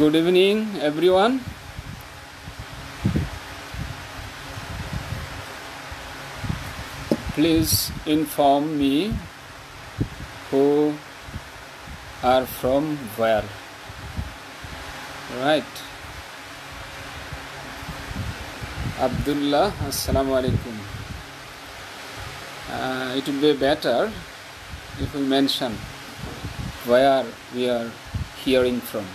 Good evening, everyone. Please inform me who are from where. Right. Abdullah, assalamu alaikum. It would be better if we mention where we are hearing from.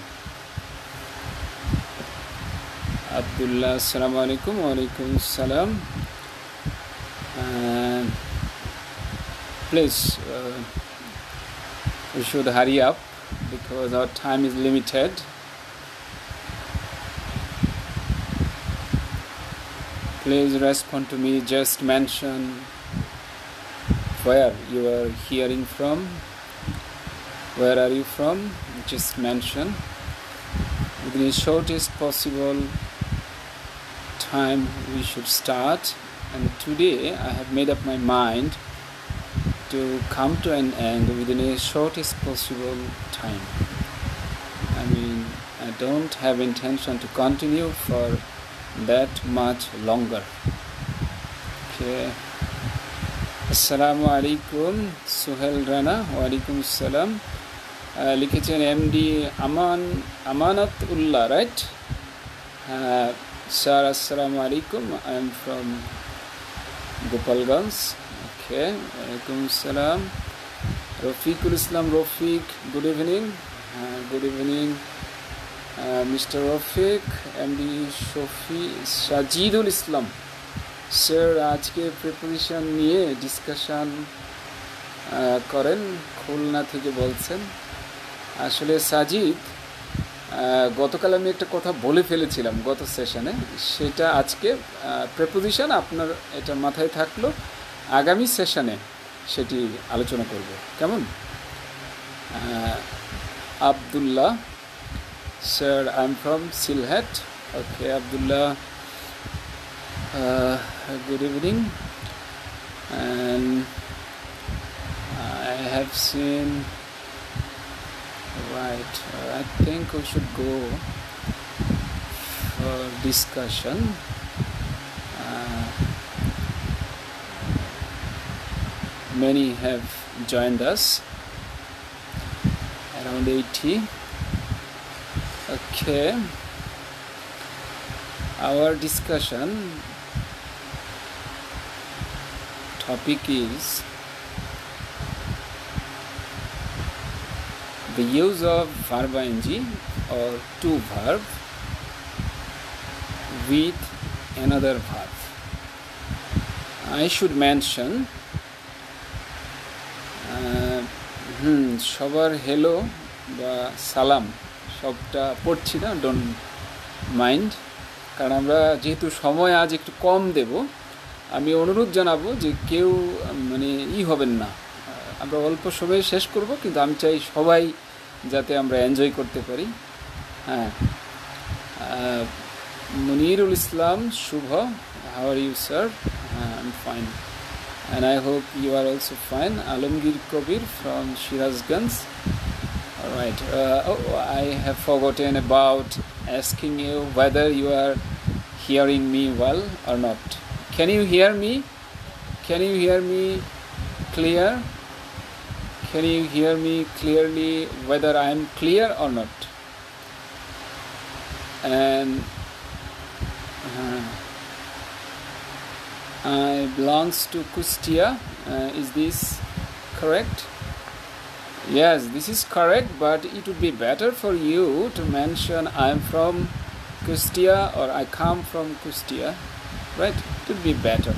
Abdullah, assalamu alaikum. Wa alaikum salam. Please, we should hurry up because our time is limited. Please respond to me. Just mention where you are hearing from. Where are you from? Just mention. Within the shortest possible time we should start. And today I have made up my mind to come to an end within a shortest possible time. I don't have intention to continue for that much longer. Okay. Assalamu alaikum, Suhail Rana. Wa alaikum salam. লিখেছেন MD Amanat Ullah, right? Sir, assalamu alaikum. I am from Gopalganj. Okay. Alaikum salam. Rafiqul Islam Rafiq, good evening. Good evening, Mr. Rafiq. MD Sajidul Islam. Sir, আজকে preparation নিয়ে discussion করেন, খুলনা থেকে বলছেন। আসলে সাজিদ, গতকাল আমি একটা কথা বলে ফেলেছিলাম গত সেশনে, সেটা আজকে প্রিপোজিশন আপনার এটা মাথায় থাকলো, আগামী সেশনে সেটি আলোচনা করব, কেমন? Abdullah, sir I am from Sylhet. Okay Abdullah, good evening, and I have seen, right, I think we should go for discussion. Many have joined us, around 80. Okay, our discussion topic is the use of verb ing or to verb with another verb. I should mention সবার hello বা সালাম সবটা পড়ছি না, don't mind, কারণ আমরা যেহেতু সময় আজ একটু কম দেব, আমি অনুরোধ জানাবো যে কেউ হবেন না, আমরা অল্প সময়ে শেষ করব, কিন্তু আমি চাই সবাই যাতে আমরা এনজয় করতে পারি। হ্যাঁ, Munirul Islam Shuvo, how are you sir? I am fine, and I hope you are also fine. Alamgir Kabir from Shirazganj. All right. I have forgotten about asking you whether you are hearing me well or not. Can you hear me? Can you hear me clear? Can you hear me clearly whether I am clear or not? And I belongs to Kustia. Is this correct? Yes, this is correct, but it would be better for you to mention I am from Kustia or I come from Kustia, right? It would be better.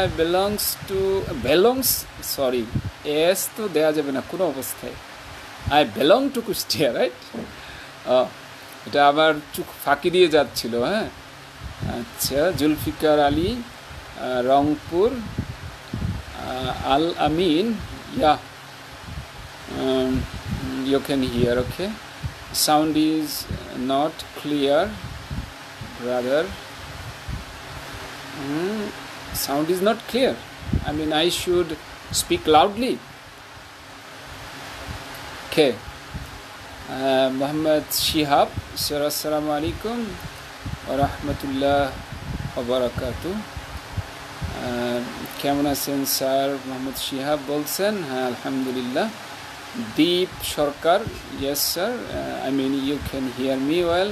I belongs, sorry, yes to দেয়া যাবে না কোনো অবস্থায়। I belong to Kustia, right? এটা আবার চোখ ফাঁকি দিয়ে যাচ্ছিল। হ্যাঁ, আচ্ছা, জুলফিকার আলী, রংপুর, আল আমিন, yeah, you can hear, okay? Sound is not clear, brother. Sound is not clear. I should speak loudly. Okay. Muhammad Shihab, sir, assalamu alaikum wa rahmatullah wa barakatuh. কেমন আছেন স্যার? মোহাম্মদ শিহাব বলছেন। হ্যাঁ, আলহামদুলিল্লাহ। Deep Sarkar, yes sir, I mean you can hear me well.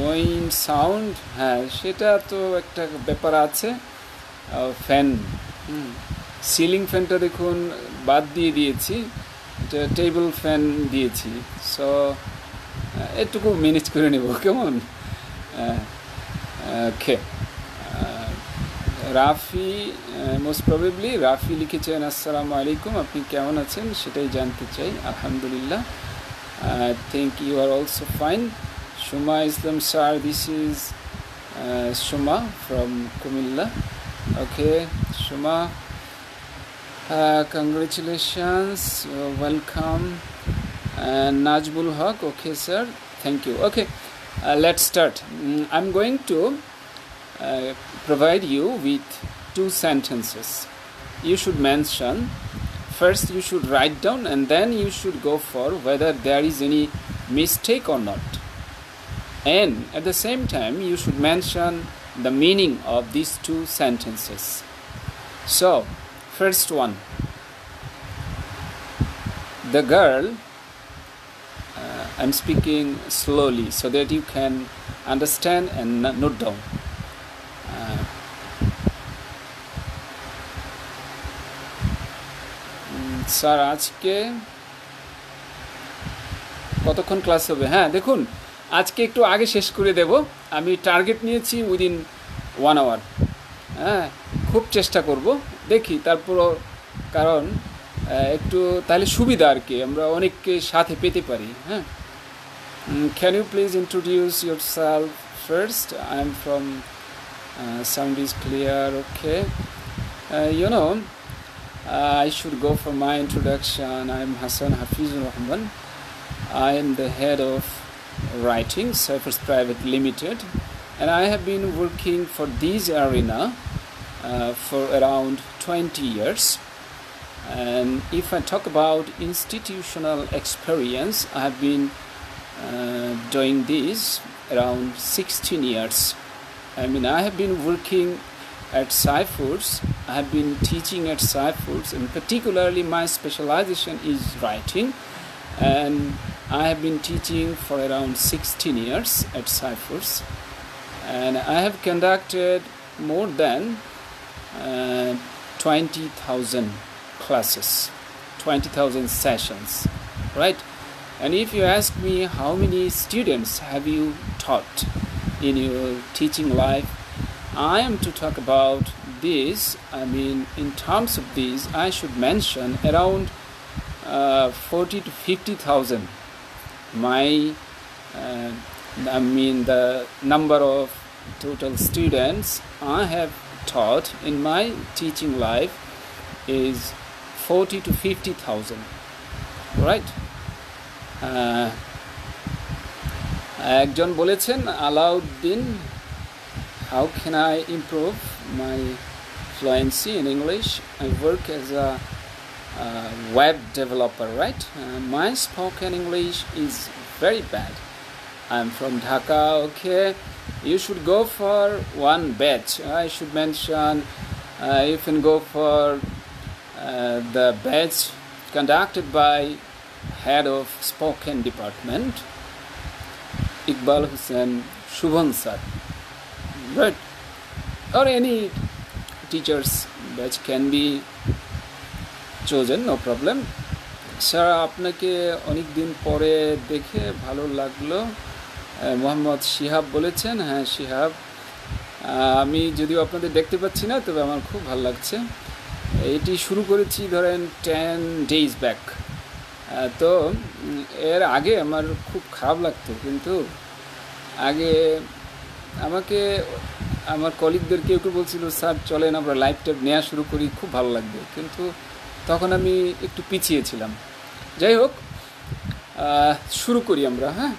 Wind sound, হ্যাঁ সেটা তো একটা ব্যাপার আছে। ফ্যান, সিলিং ফ্যানটা দেখুন বাদ দিয়ে দিয়েছি, এটা টেবিল ফ্যান দিয়েছি। সো এটুকু ম্যানেজ করে নেব, কেমন? ওকে। রাফি, মোস্ট প্রবেবলি রাফি লিখেছেন আসসালামু আলাইকুম, আপনি কেমন আছেন সেটাই জানতে চাই। আলহামদুলিল্লাহ, I think you are also fine. Suma Islam sir, this is Suma from Comilla. Okay Suma, congratulations, welcome. And Najbul Haq, okay sir, thank you. Okay, let's start. I'm going to provide you with 2 sentences. You should mention, first you should write down and then you should go for whether there is any mistake or not. And at the same time you should mention the meaning of these 2 sentences. So, first one. The girl, I'm speaking slowly so that you can understand and note down. Sir আজকে কতক্ষণ class হবে? হ্যাঁ দেখুন, আজকে একটু আগে শেষ করে দেব, আমি টার্গেট নিয়েছি উইদিন 1 hour। হ্যাঁ, খুব চেষ্টা করব, দেখি তারপরও, কারণ একটু তাহলে সুবিধা আর কি, আমরা অনেককে সাথে পেতে পারি। হ্যাঁ, can you please introduce yourself first? I am from, sound is clear, okay. You know, I should go for my introduction. I am Hassan Hafizur Rahman. I am the head of writing, Cyphers Private Limited, and I have been working for this arena for around 20 years. And if I talk about institutional experience, I have been doing this around 16 years. I mean, I have been working at Cyphers. I have been teaching at Cyphers, and particularly my specialization is writing, and I have been teaching for around 16 years at Cyphers, and I have conducted more than 20,000 classes, 20,000 sessions, right? And if you ask me how many students have you taught in your teaching life, I am to talk about this. I mean, in terms of this, I should mention around 40 to 50,000. I mean, the number of total students I have taught in my teaching life is 40 to 50,000, right? একজন বলেছেন Alauddin, how can I improve my fluency in English? I work as a web developer, right? My spoken English is very bad. I'm from Dhaka, okay? You should go for 1 batch. I should mention, you can go for the batch conducted by head of spoken department, Iqbal Hussain Shubham sir. Right, or any teachers batch can be chosen, no problem. Sir আপনাকে অনেক দিন পরে দেখে ভালো লাগলো, মোহাম্মদ শিহাব বলেছেন। হ্যাঁ শিহাব, আমি যদিও আপনাদের দেখতে পাচ্ছি না, তবে আমার খুব ভালো লাগছে। এটি শুরু করেছি ধরেন 10 days ব্যাক। তো এর আগে আমার খুব খারাপ লাগতো, কিন্তু আগে আমাকে আমার কলিগদের কেউ কেউ বলছিল স্যার চলেন আমরা লাইভ ট্যাব নেওয়া শুরু করি, খুব ভালো লাগবে, কিন্তু তখন আমি একটু পিছিয়ে ছিলাম। যাই হোক, শুরু করি আমরা। হ্যাঁ,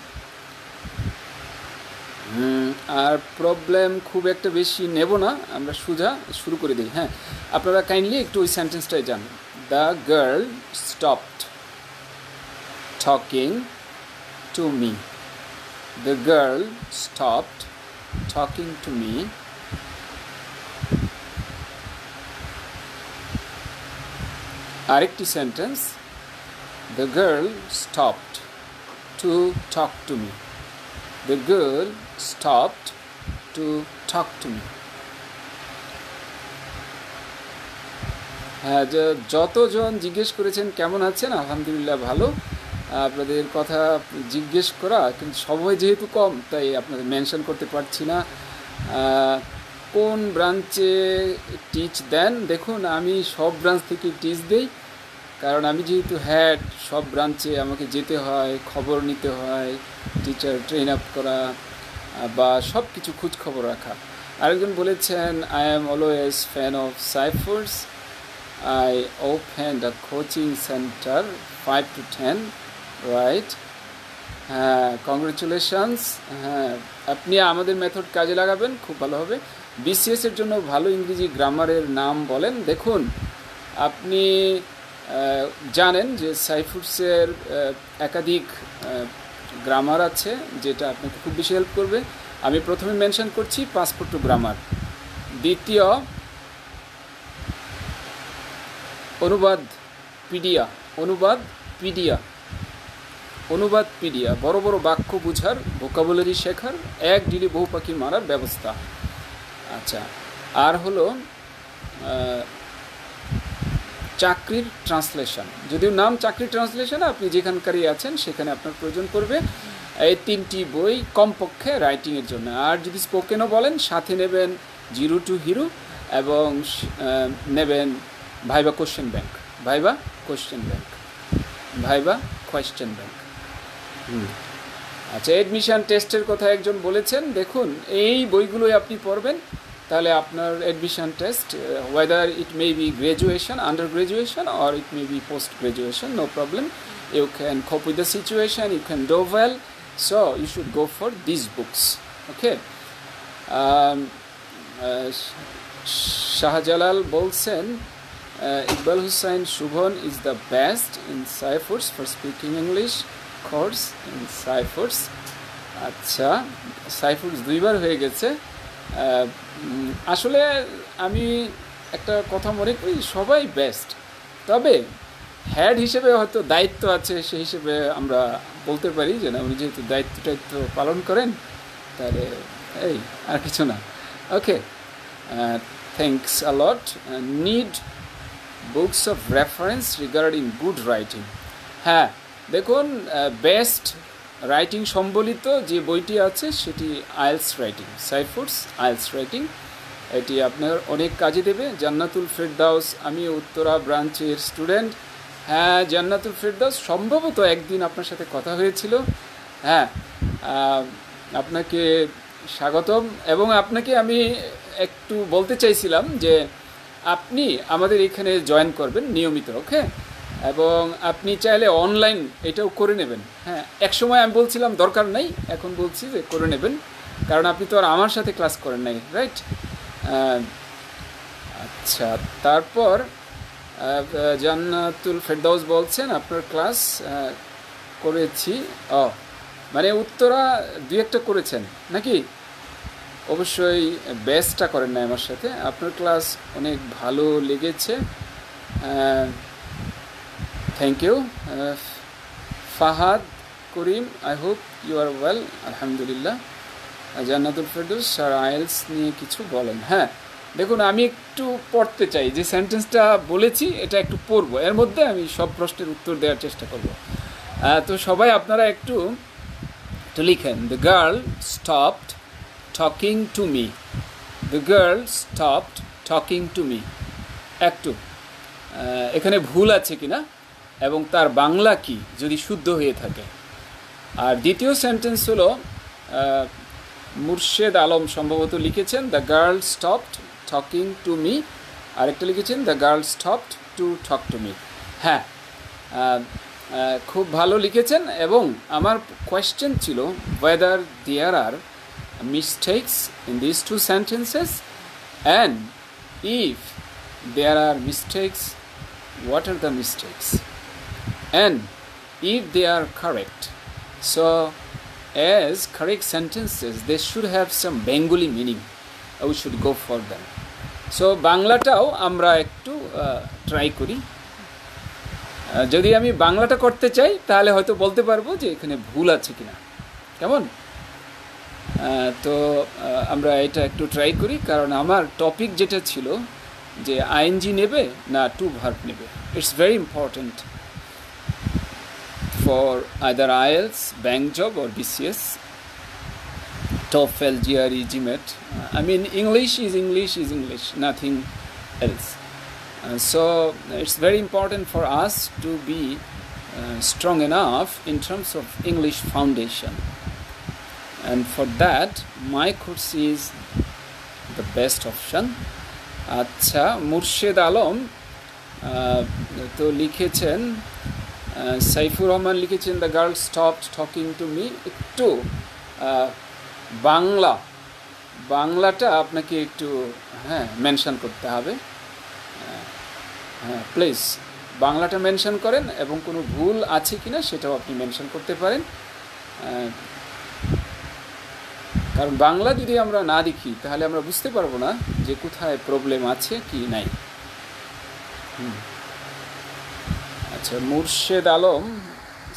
আর প্রবলেম খুব একটা বেশি নেব না, আমরা সোজা শুরু করে দিই। হ্যাঁ, আপনারা কাইন্ডলি একটু ওই সেন্টেন্সটাই জান। The girl stopped talking to me. The girl stopped talking to me. আরেকটি sentence, the girl stopped to talk to me. The girl stopped to talk to me. হ্যাঁ, যতজন জিজ্ঞেস করেছেন কেমন আছেন, আলহামদুলিল্লাহ ভালো। আপনাদের কথা জিজ্ঞেস করা, কিন্তু সময় যেহেতু কম তাই আপনাদের মেনশন করতে পারছি না। কোন ব্রাঞ্চে টিচ দেন? দেখুন, আমি সব ব্রাঞ্চ থেকে টিচ দেই, কারণ আমি যেহেতু হেড, সব ব্রাঞ্চে আমাকে যেতে হয়, খবর নিতে হয়, টিচার ট্রেন আপ করা বা সব কিছু খোঁজ খবর রাখা। আরেকজন বলেছেন, I am always fan of Ciphers. I opened a coaching center 5 to 10, right? Congratulations. আপনি আমাদের মেথড কাজে লাগাবেন, খুব ভালো হবে। বিসিএস এর জন্য ভালো ইংরেজি গ্রামারের নাম বলেন। দেখুন, আপনি জানেন যে সাইফার্সের একাধিক গ্রামার আছে, যেটা আপনাকে খুব বেশি হেল্প করবে। আমি প্রথমে মেনশন করছি পাসপোর্ট টু গ্রামার। দ্বিতীয়, অনুবাদ পিডিয়া, বড় বড় বাক্য বুঝার, ভোকাবুলারি শেখার, এক ডিলে বহু পাখি মারার ব্যবস্থা। আচ্ছা, আর হলো চাকরির ট্রান্সলেশন। যদিও নাম চাকরির ট্রান্সলেশন, আপনি যেখানকারই আছেন সেখানে আপনার প্রয়োজন পড়বে এই 3টি বই কমপক্ষে রাইটিংয়ের জন্য। আর যদি স্পোকেনও বলেন, সাথে নেবেন জিরো টু হিরো এবং নেবেন ভাইবা কোশ্চেন ব্যাংক। আচ্ছা, অ্যাডমিশন টেস্টের কথা একজন বলেছেন। দেখুন, এই বইগুলোই আপনি পড়বেন, তাহলে আপনার admission test, whether it may be graduation, undergraduation, or it may be post-graduation, no problem. You can cope with the situation, you can do well, so you should go for these books. Okay. Shahjalal বলছেন, Iqbal Hussain Shubhan is the best in Cyphers for speaking English course in Cyphers. আচ্ছা, Cyphers দুইবার হয়ে গেছে। আসলে আমি একটা কথা মনে করি, সবাই বেস্ট, তবে হেড হিসেবে হয়তো দায়িত্ব আছে, সেই হিসেবে আমরা বলতে পারি যে না, উনি যেহেতু দায়িত্ব পালন করেন, তাহলে এই আর কিছু না। Okay, thanks a lot. Need books of reference regarding good writing. হ্যাঁ, দেখুন, বেস্ট রাইটিং সম্বলিত যে বইটি আছে সেটি IELTS writing, Ciphers IELTS writing. এটি আপনার অনেক কাজে দেবে। জান্নাতুল ফেরদাউস, আমি উত্তরা ব্রাঞ্চের স্টুডেন্ট। হ্যাঁ, জান্নাতুল ফেরদাউস, সম্ভবত একদিন আপনার সাথে কথা হয়েছিল। হ্যাঁ, আপনাকে স্বাগতম। এবং আপনাকে আমি একটু বলতে চাইছিলাম যে আপনি আমাদের এখানে জয়েন করবেন নিয়মিত, ওকে? এবং আপনি চাইলে অনলাইন এটাও করে নেবেন। হ্যাঁ, একসময় আমি বলছিলাম দরকার নাই, এখন বলছি যে করে নেবেন, কারণ আপনি তো আর আমার সাথে ক্লাস করেন নাই, রাইট? আচ্ছা, তারপর জান্নাতুল ফেরদাউস বলছেন আপনার ক্লাস করেছি। মানে উত্তরা 2-1টা করেছেন নাকি? অবশ্যই বেস্টটা করেন না আমার সাথে। আপনার ক্লাস অনেক ভালো লেগেছে, thank you. Fahad Karim, I hope you are well. আলহামদুলিল্লাহ। জান্নাতুল ফেরদৌস, স্যার আইএলস নিয়ে কিছু বলেন। হ্যাঁ, দেখুন, আমি একটু পড়তে চাই, যে সেন্টেন্সটা বলেছি এটা একটু পড়বো, এর মধ্যে আমি সব প্রশ্নের উত্তর দেওয়ার চেষ্টা করব। তো সবাই আপনারা একটু লিখেন, the girl stopped talking to me. The girl stopped talking to me. একটু এখানে ভুল আছে কিনা এবং তার বাংলা কি যদি শুদ্ধ হয়ে থাকে। আর দ্বিতীয় সেন্টেন্স হলো মুর্শেদ আলম সম্ভবত লিখেছেন, the girl stopped talking to me. আরেকটা লিখেছেন, the girl stopped to talk to me. হ্যাঁ, খুব ভালো লিখেছেন। এবং আমার কোয়েশ্চেন ছিল, whether there are mistakes in these two sentences, and if there are mistakes, what are the mistakes, and if they are correct, So as correct sentences, they should have some Bengali meaning. We should go for them. So বাংলাটাও আমরা একটু try করি। যদি আমি বাংলাটা করতে চাই তাহলে হয়তো বলতে পারবো যে এখানে ভুল আছে কিনা, কেমন? তো আমরা এটা একটু ট্রাই করি, কারণ আমার টপিক যেটা ছিল যে আইএনজি নেবে না টু ভার্ব নেবে। It's very important for either IELTS, bank job or BCS, TOEFL, GRE, GMAT. I mean, English is English, nothing else. So it's very important for us to be strong enough in terms of English foundation. And for that, my course is the best option. আচ্ছা, মুর্শেদ আলম তো লিখেছেন, সাইফুর রহমান লিখেছেন the girl stopped talking to me. একটু বাংলাটা আপনাকে একটু mention করতে হবে। প্লিজ বাংলাটা মেনশন করেন, এবং কোনো ভুল আছে কিনা সেটাও আপনি মেনশন করতে পারেন। কারণ বাংলা যদি আমরা না দেখি তাহলে আমরা বুঝতে পারবো না যে কোথায় প্রবলেম আছে কি নাই। আচ্ছা, মুর্শেদ আলম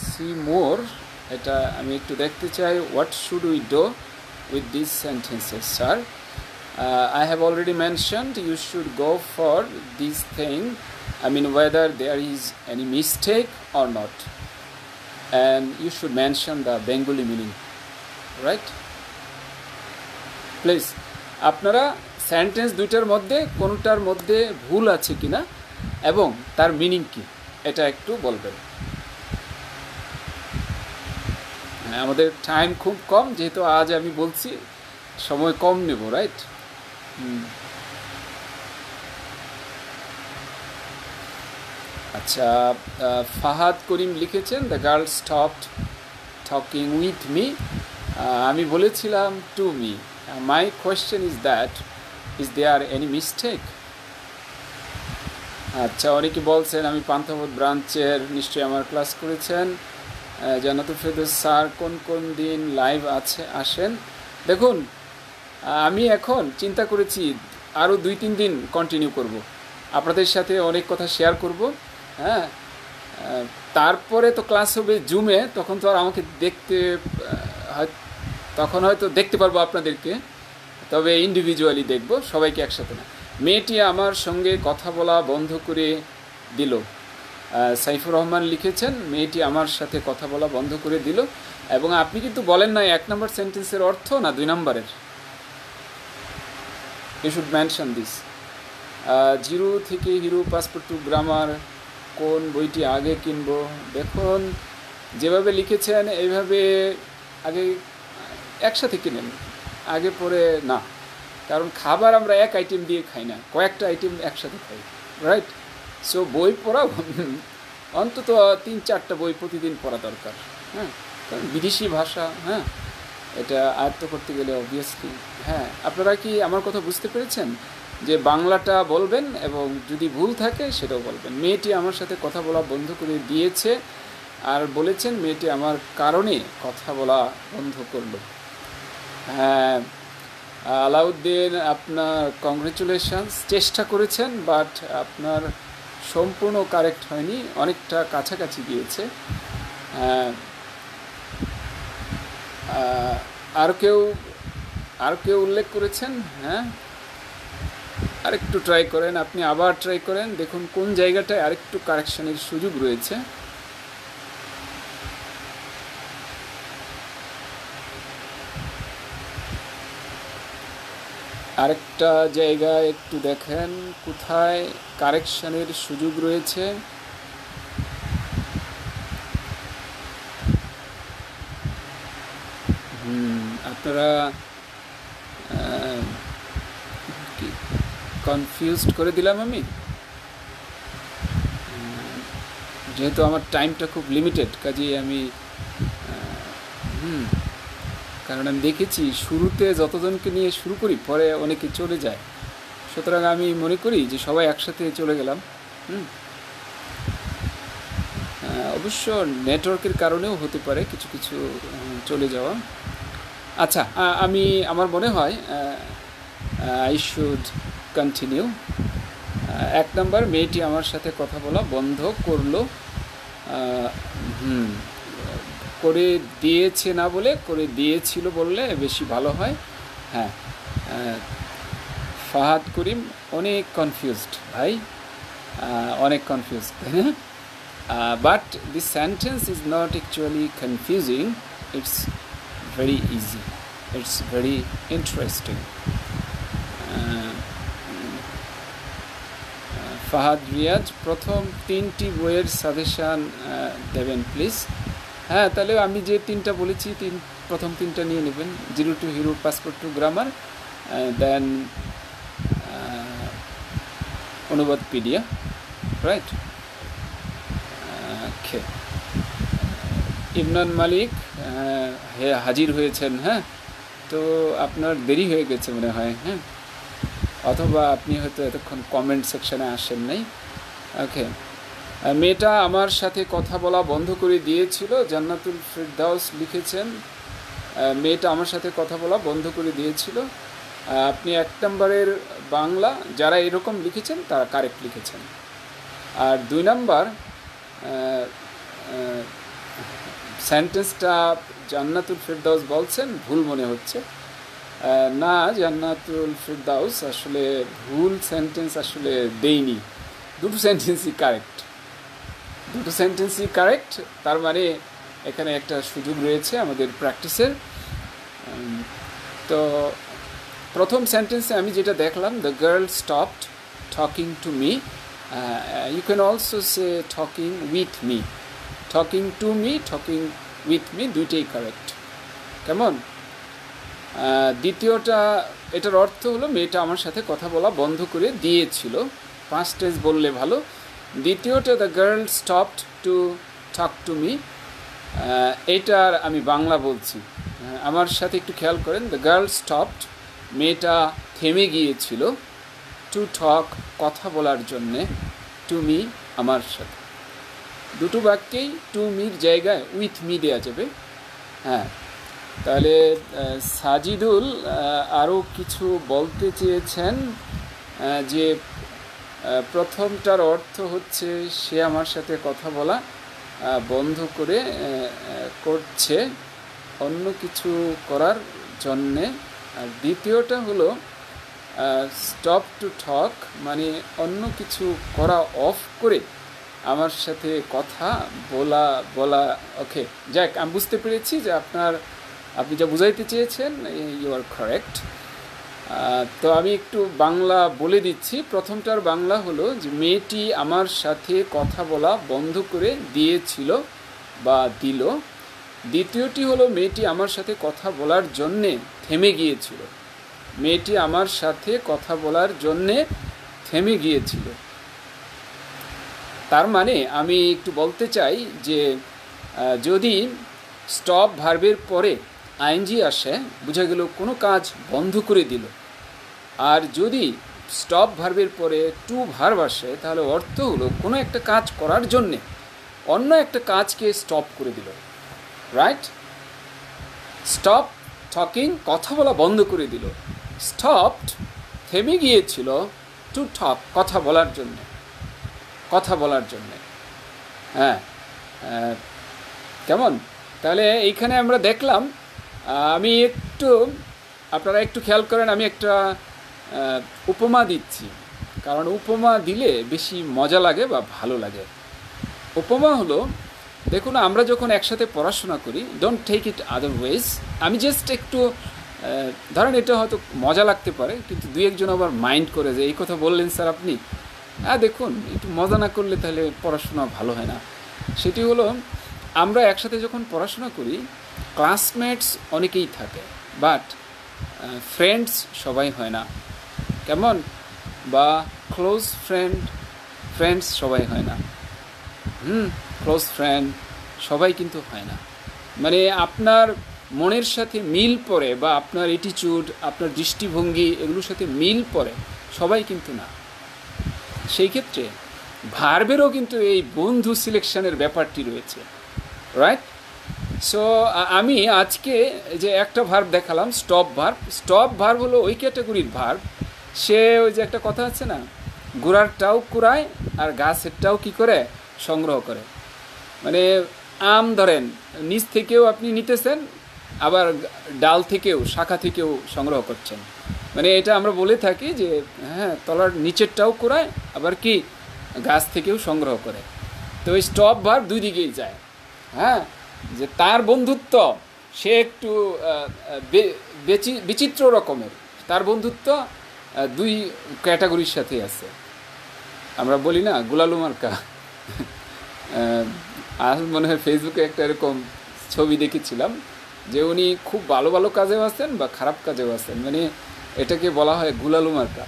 সি মোর, এটা আমি একটু দেখতে চাই। What should we do with these sentences, sir? I have already mentioned you should go for this thing, I mean whether there is any mistake or not, and you should mention the Bengali meaning, right? Please আপনারা sentence দুইটার মধ্যে কোনটার মধ্যে ভুল আছে কিনা এবং তার মিনিং কি এটা একটু বলবেন। আমাদের টাইম খুব কম, যেহেতু আজ আমি বলছি সময় কম নেব, রাইট? আচ্ছা, ফাহাদ করিম লিখেছেন the girl stopped talking with me. আমি বলেছিলাম to me. My question is that is there any mistake? আচ্ছা, অনেকে বলছেন আমি পান্থপথ ব্রাঞ্চের, নিশ্চয়ই আমার ক্লাস করেছেন। জান্নাতুল ফেরদৌস স্যার কোন কোন দিন লাইভ আসেন? দেখুন, আমি এখন চিন্তা করেছি আরও 2-3 দিন কন্টিনিউ করব, আপনাদের সাথে অনেক কথা শেয়ার করব। তারপরে তো ক্লাস হবে জুমে, তখন তো আর আমাকে তখন হয়তো দেখতে পারবো আপনাদেরকে, তবে ইন্ডিভিজুয়ালি দেখব, সবাইকে একসাথে না। মেয়েটি আমার সঙ্গে কথা বলা বন্ধ করে দিল। সাইফুর রহমান লিখেছেন মেয়েটি আমার সাথে কথা বলা বন্ধ করে দিল, এবং আপনি কিন্তু বলেন না 1 নম্বর সেন্টেন্সের অর্থ না 2 নম্বরের। You should mention this. Zero থেকে হিরো পাসপোর্ট টু গ্রামার কোন বইটি আগে কিনবো? দেখুন, যেভাবে লিখেছেন এইভাবে আগে একসাথে কিনেন, আগে পরে না, কারণ খাবার আমরা এক আইটেম দিয়ে খাই না, কয়েকটা আইটেম একসাথে খাই, রাইট? সো বই পড়া অন্তত 3-4টা বই প্রতিদিন পড়া দরকার। কারণ বিদেশি ভাষা, এটা আয়ত্ত করতে গেলে অবভিয়াসলি। আপনারা কি আমার কথা বুঝতে পেরেছেন? যে বাংলাটা বলবেন এবং যদি ভুল থাকে সেটাও বলবেন। মেয়েটি আমার সাথে কথা বলা বন্ধ করে দিয়েছে, আর বলেছেন মেয়েটি আমার কারণে কথা বলা বন্ধ করলো। আলাউদ্দিন, আপনার কংগ্রেচুলেশনস, চেষ্টা করেছেন, বাট আপনার সম্পূর্ণ কারেক্ট হয়নি, অনেকটা কাছাকাছি গিয়েছে। আর কেউ উল্লেখ করেছেন? আরেকটু ট্রাই করেন, আপনি আবার ট্রাই করেন, দেখুন কোন জায়গাটায় আরেকটু কারেকশনের সুযোগ রয়েছে। আরেকটা জায়গায় একটু দেখেন কোথায় কারেকশনের সুযোগ রয়েছে। আপনারা কনফিউজড করে দিলাম আমি, যেহেতু আমার টাইমটা খুব লিমিটেড, কাজেই আমি কারণ আমি দেখেছি শুরুতে যতজনকে নিয়ে শুরু করি পরে অনেকে চলে যায়, সুতরাং আমি মনে করি যে সবাই একসাথে চলে গেলাম। অবশ্য নেটওয়ার্কের কারণেও হতে পারে কিছু কিছু চলে যাওয়া। আচ্ছা, আমি আমার মনে হয় আই শুড কন্টিনিউ। 1 নম্বর, মেয়েটি আমার সাথে কথা বলা বন্ধ করলো। করে দিয়েছে না বলে করে দিয়েছিল বললে বেশি ভালো হয়। হ্যাঁ, ফাহাদ করিম অনেক কনফিউজড ভাই, অনেক কনফিউজড, তাই না? But this sentence is not actually confusing, it's very easy, it's very interesting. Fahad Riaz, প্রথম 3টি বইয়ের সাজেশান দেবেন প্লিজ। হ্যাঁ, তাহলে আমি যে 3টা বলেছি প্রথম 3টা নিয়ে নেবেন। Zero to hero, passport to grammar, then অনুবাদপিডিয়া, রাইট? ওকে, ইমরান মালিক হাজির হয়েছেন। হ্যাঁ, তো আপনার দেরি হয়ে গেছে মনে হয়, হ্যাঁ, অথবা আপনি হয়তো এতক্ষণ কমেন্ট সেকশানে আসেন নাই। ওকে, মেয়েটা আমার সাথে কথা বলা বন্ধ করে দিয়েছিল, জান্নাতুল ফিরদাউস লিখেছেন মেয়েটা আমার সাথে কথা বলা বন্ধ করে দিয়েছিল। আপনি 1 নম্বরের বাংলা যারা এরকম লিখেছেন তারা কারেক্ট লিখেছেন। আর 2 নম্বর সেন্টেন্সটা জান্নাতুল ফিরদাউস বলছেন ভুল মনে হচ্ছে। না, জান্নাতুল ফিরদাউস আসলে ভুল সেন্টেন্স আসলে দেইনি, দুটো সেন্টেন্সই কারেক্ট, দুটো সেন্টেন্সই কারেক্ট। তার মানে এখানে একটা সুযোগ রয়েছে আমাদের প্র্যাকটিসের। তো প্রথম সেন্টেন্সে আমি যেটা দেখলাম, the girl stopped talking to me, you can also say talking with me, talking to me, talking with me, দুইটাই কারেক্ট। কেমন? দ্বিতীয়টা, এটার অর্থ হলো মেয়েটা আমার সাথে কথা বলা বন্ধ করে দিয়েছিল, 5 টেন্স বললে ভালো। দ্বিতীয়টা, the girl stopped to talk to me, এইটার আমি বাংলা বলছি, আমার সাথে একটু খেয়াল করেন। দ্য গার্ল স্টপড, মেয়েটা থেমে গিয়েছিল, টু টক কথা বলার জন্যে, টু মি আমার সাথে। দুটো বাক্যেই টু মির জায়গায় উইথ মি দেওয়া যাবে। হ্যাঁ, তাহলে সাজিদুল আরও কিছু বলতে চেয়েছেন যে প্রথমটার অর্থ হচ্ছে সে আমার সাথে কথা বলা বন্ধ করে করছে অন্য কিছু করার জন্যে। আর দ্বিতীয়টা হলো স্টপ টু টক, মানে অন্য কিছু করা অফ করে আমার সাথে কথা বলা। ওকে, যাক, আমি বুঝতে পেরেছি যে আপনি যা বুঝাইতে চেয়েছেন, ইউ আর কারেক্ট। তো আমি একটু বাংলা বলে দিচ্ছি। প্রথমটার বাংলা হলো যে মেয়েটি আমার সাথে কথা বলা বন্ধ করে দিয়েছিল বা দিল। দ্বিতীয়টি হলো মেয়েটি আমার সাথে কথা বলার জন্যে থেমে গিয়েছিল, মেয়েটি আমার সাথে কথা বলার জন্যে থেমে গিয়েছিল। তার মানে আমি একটু বলতে চাই যে যদি স্টপ ভার্বের পরে আইএনজি আসে, বোঝা গেল কোনো কাজ বন্ধ করে দিল। আর যদি স্টপ ভার্বের পরে টু ভার্ব আসে, তাহলে অর্থ হলো কোনো একটা কাজ করার জন্যে অন্য একটা কাজকে স্টপ করে দিল, রাইট? স্টপ টকিং, কথা বলা বন্ধ করে দিল। স্টপড, থেমে গিয়েছিল, টু টক, কথা বলার জন্যে, কথা বলার জন্যে। হ্যাঁ, কেমন? তাহলে এইখানে আমরা দেখলাম, আমি আপনারা একটু খেয়াল করেন, আমি একটা উপমা দিচ্ছি, কারণ উপমা দিলে বেশি মজা লাগে বা ভালো লাগে। উপমা হলো, দেখুন, আমরা যখন একসাথে পড়াশোনা করি, ডোন্ট টেক ইট আদারওয়াইজ, আমি জাস্ট একটু ধরেন, এটা হয়তো মজা লাগতে পারে, কিন্তু 2-1 জন আবার মাইন্ড করে যে এই কথা বললেন স্যার আপনি। দেখুন, একটু মজা না করলে তাহলে পড়াশোনা ভালো হয় না। সেটি হলো, আমরা একসাথে যখন পড়াশোনা করি, ক্লাসমেটস অনেকেই থাকে, বাট ফ্রেন্ডস সবাই হয় না। কেমন? বা ক্লোজ ফ্রেন্ডস সবাই হয় না। ক্লোজ ফ্রেন্ড সবাই কিন্তু হয় না। মানে আপনার মনের সাথে মিল পড়ে বা আপনার অ্যাটিটিউড, আপনার দৃষ্টিভঙ্গি, এগুলোর সাথে মিল পড়ে, সবাই কিন্তু না। সেই ক্ষেত্রে ভার্বেরও কিন্তু এই বন্ধু সিলেকশনের ব্যাপারটি রয়েছে, রাইট? সো আমি আজকে যে একটা ভার্ব দেখালাম, স্টপ ভার্ব হলো ওই ক্যাটাগরির ভার্ব, সে ওই যে একটা কথা আছে না, গোড়ারটাও কুড়ায় আর গাছেরটাও কি করে সংগ্রহ করে। মানে আম ধরেন নিচ থেকেও আপনি নিতেছেন, আবার ডাল থেকেও শাখা থেকেও সংগ্রহ করছেন। মানে এটা আমরা বলে থাকি যে হ্যাঁ, তলার নিচেরটাও কুড়ায়, আবার কি গাছ থেকেও সংগ্রহ করে। তো ওই স্টপ ভার্ব দুই দিকেই যায়। হ্যাঁ, যে তার বন্ধুত্ব সে একটু বিচিত্র রকমের, তার বন্ধুত্ব দুই ক্যাটাগরির সাথে আছে। আমরা বলি না গুলালু মার্কা। আর মনে হয় ফেসবুকে একটা এরকম ছবি দেখেছিলাম যে উনি খুব ভালো ভালো কাজেও আছেন বা খারাপ কাজেও আছেন, মানে এটাকে বলা হয় গুলালু মার্কা।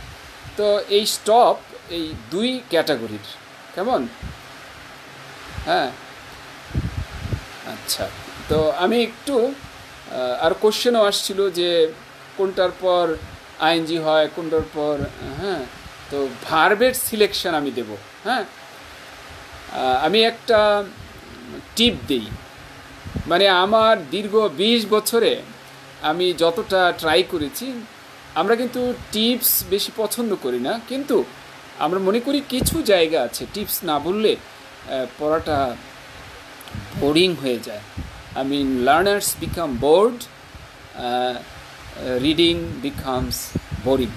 তো এই স্টপ এই দুই ক্যাটাগরির, কেমন? হ্যাঁ, আচ্ছা। তো আমি একটু আর কোশ্চেনও আসছিল যে কোনটার পর আইএনজি হয়, কোনটার পর, হ্যাঁ, তো ভার্বের সিলেকশন আমি দেব। হ্যাঁ, আমি একটা টিপ দিই, মানে আমার দীর্ঘ 20 বছরে আমি যতটা ট্রাই করেছি, আমরা কিন্তু টিপস বেশি পছন্দ করি না, কিন্তু আমরা মনে করি কিছু জায়গা আছে টিপস না বললে পড়াটা বোরিং হয়ে যায়। I mean, learners become bored, reading becomes boring,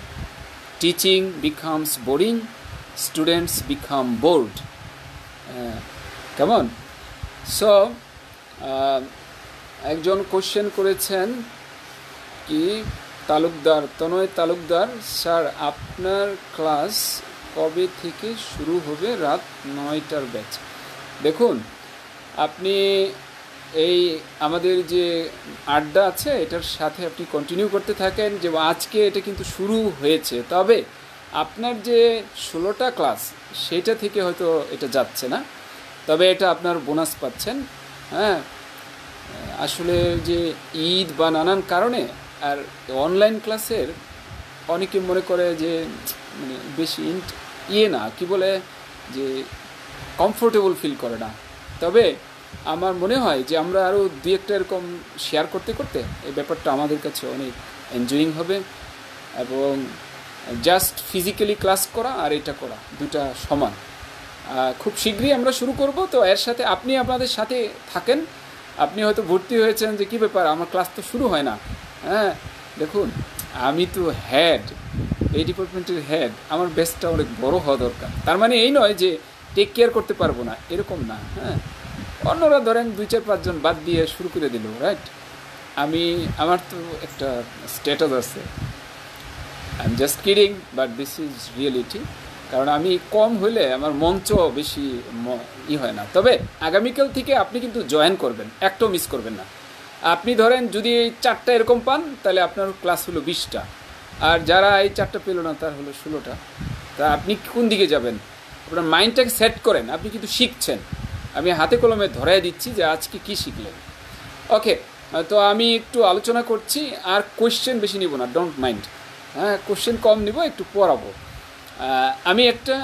teaching becomes boring, students become bored. Come on. So, একজন কোশ্চেন করেছেন কি, তনয় তালুকদার, স্যার আপনার ক্লাস কবে থেকে শুরু হবে? রাত 9টার ব্যাচ। দেখুন, আপনি এই আমাদের যে আড্ডা আছে এটার সাথে আপনি কন্টিনিউ করতে থাকেন, যে আজকে এটা কিন্তু শুরু হয়েছে, তবে আপনার যে 16টা ক্লাস সেটা থেকে হয়তো এটা যাচ্ছে না, তবে এটা আপনার বোনাস পাচ্ছেন। হ্যাঁ, আসলে যে ঈদ বা নানান কারণে আর অনলাইন ক্লাসের অনেকে মনে করে যে মানে বেশি না, কি বলে, যে কমফোর্টেবল ফিল করে না। তবে আমার মনে হয় যে আমরা আরও দু একটা এরকম শেয়ার করতে করতে এই ব্যাপারটা আমাদের কাছে অনেক এনজয়িং হবে, এবং জাস্ট ফিজিক্যালি ক্লাস করা আর এটা করা দুটা সমান। খুব শীঘ্রই আমরা শুরু করব, তো এর সাথে আপনি আপনাদের সাথে থাকেন। আপনি হয়তো ভর্তি হয়েছেন যে কী ব্যাপার, আমার ক্লাস তো শুরু হয় না। হ্যাঁ, দেখুন, আমি তো হেড, এই ডিপার্টমেন্টের হেড, আমার বেসটা অনেক বড় হওয়া দরকার। তার মানে এই নয় যে টেক কেয়ার করতে পারবো না, এরকম না। হ্যাঁ, অন্যরা ধরেন 2-4-5 জন বাদ দিয়ে শুরু করে দিল, রাইট? আমার তো একটা স্ট্যাটাস আছে। I am just kidding, but this is reality. কারণ আমি কম হইলে আমার মঞ্চ বেশি হয় না। তবে আগামীকাল থেকে আপনি কিন্তু জয়েন করবেন, একটাও মিস করবেন না। আপনি ধরেন যদি 4টা এরকম পান, তাহলে আপনার ক্লাস হলো 20টা, আর যারা এই 4টা পেল না তার হলো 16টা। তা আপনি কোন দিকে যাবেন? আপনার মাইন্ডটাকে সেট করেন, আপনি কিন্তু শিখছেন। আমি হাতে কলমে ধরাই দিচ্ছি যে আজকে কি শিখলেন। ওকে, তো আমি একটু আলোচনা করছি, আর কোয়েশ্চেন বেশি নিব না, ডোন্ট মাইন্ড। হ্যাঁ, কোয়েশ্চেন কম নিব, একটু পড়াবো। আমি একটা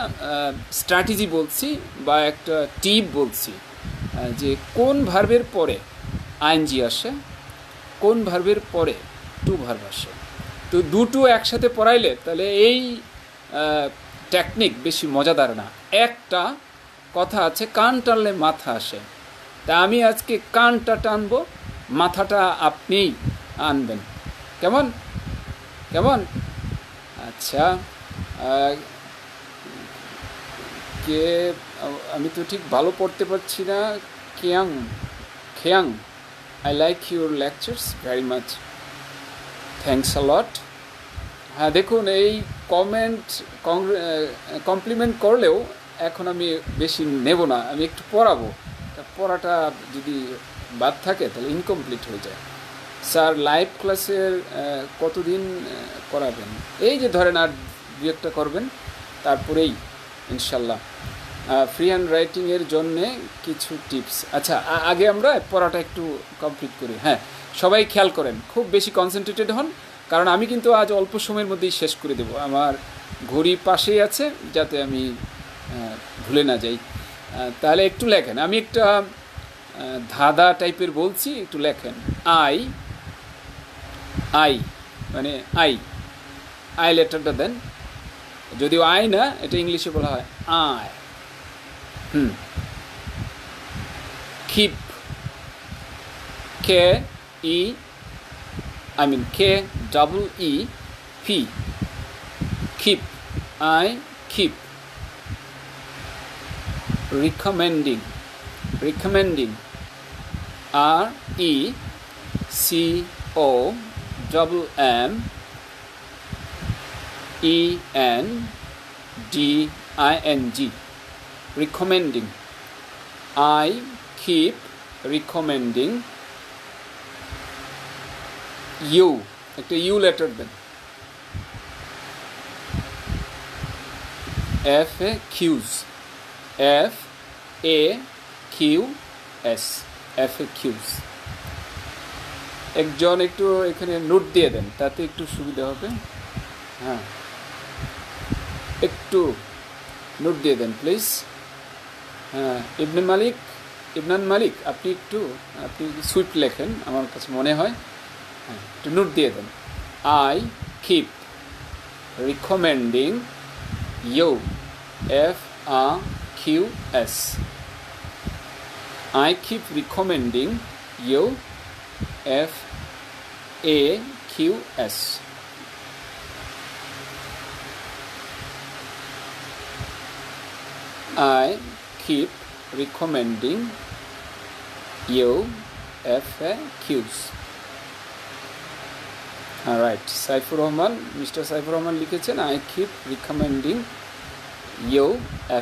স্ট্র্যাটেজি বলছি বা একটা টিপ বলছি, যে কোন ভার্বের পরে আইএনজি আসে, কোন ভার্বের পরে টু ভার্ব আসে। তো দুটো একসাথে পড়াইলে তাহলে এই টেকনিক বেশি মজাদার না। একটা কথা আছে, কান টানলে মাথা আসে। তা আমি আজকে কানটা টানবো, মাথাটা আপনিই আনবেন। কেমন কেমন? আচ্ছা, কে, আমি তো ঠিক ভালো পড়তে পারছি না। Kheyang, I like your lectures very much, thanks a lot. হ্যাঁ, দেখুন, এই কমপ্লিমেন্ট করলেও এখন আমি বেশি নেব না, আমি একটু পড়াবো। পড়াটা যদি বাদ থাকে তাহলে ইনকমপ্লিট হয়ে যায়। স্যার লাইভ ক্লাসের কতদিন করাবেন? এই যে ধরেন আর 2-একটা করবেন, তারপরেই ইনশাল্লাহ। ফ্রি হ্যান্ড রাইটিংয়ের জন্যে কিছু টিপস। আচ্ছা, আগে আমরা পড়াটা একটু কমপ্লিট করি। হ্যাঁ, সবাই খেয়াল করেন, খুব বেশি কনসেন্ট্রেটেড হন, কারণ আমি কিন্তু আজ অল্প সময়ের মধ্যেই শেষ করে দেব। আমার ঘড়ি পাশেই আছে, যাতে আমি ভুলে না যাই। তাহলে একটু লেখেন, আমি একটা ধাঁধা টাইপের বলছি, একটু লেখেন। আই আই মানে আই আই লেটারটা দেন, যদিও আই না, এটা ইংলিশে বলা হয় I. Keep, K E K double E P, keep, I keep. recommending, recommending, R E C O double M E N D I N G, recommending. I keep recommending you, একটা you letter দেন, F A Q's, F A Q S, F A Q's। একজন একটু এখানে note দিয়ে দেন, তাতে একটু সুবিধা হবে। হ্যাঁ, একটু নোট দিয়ে দেন প্লিজ। হ্যাঁ, ইবনান মালিক, আপনি সুইফট লেখেন, আমার কাছে মনে হয়। হ্যাঁ, একটু নোট দিয়ে দেন। I keep recommending you, F A Q S, I keep recommending you, F A Q S। I keep recommending you, F A Q's। Alright, Saifur Rahman, mister Saifur Rahman লিখেছেন I keep recommending you,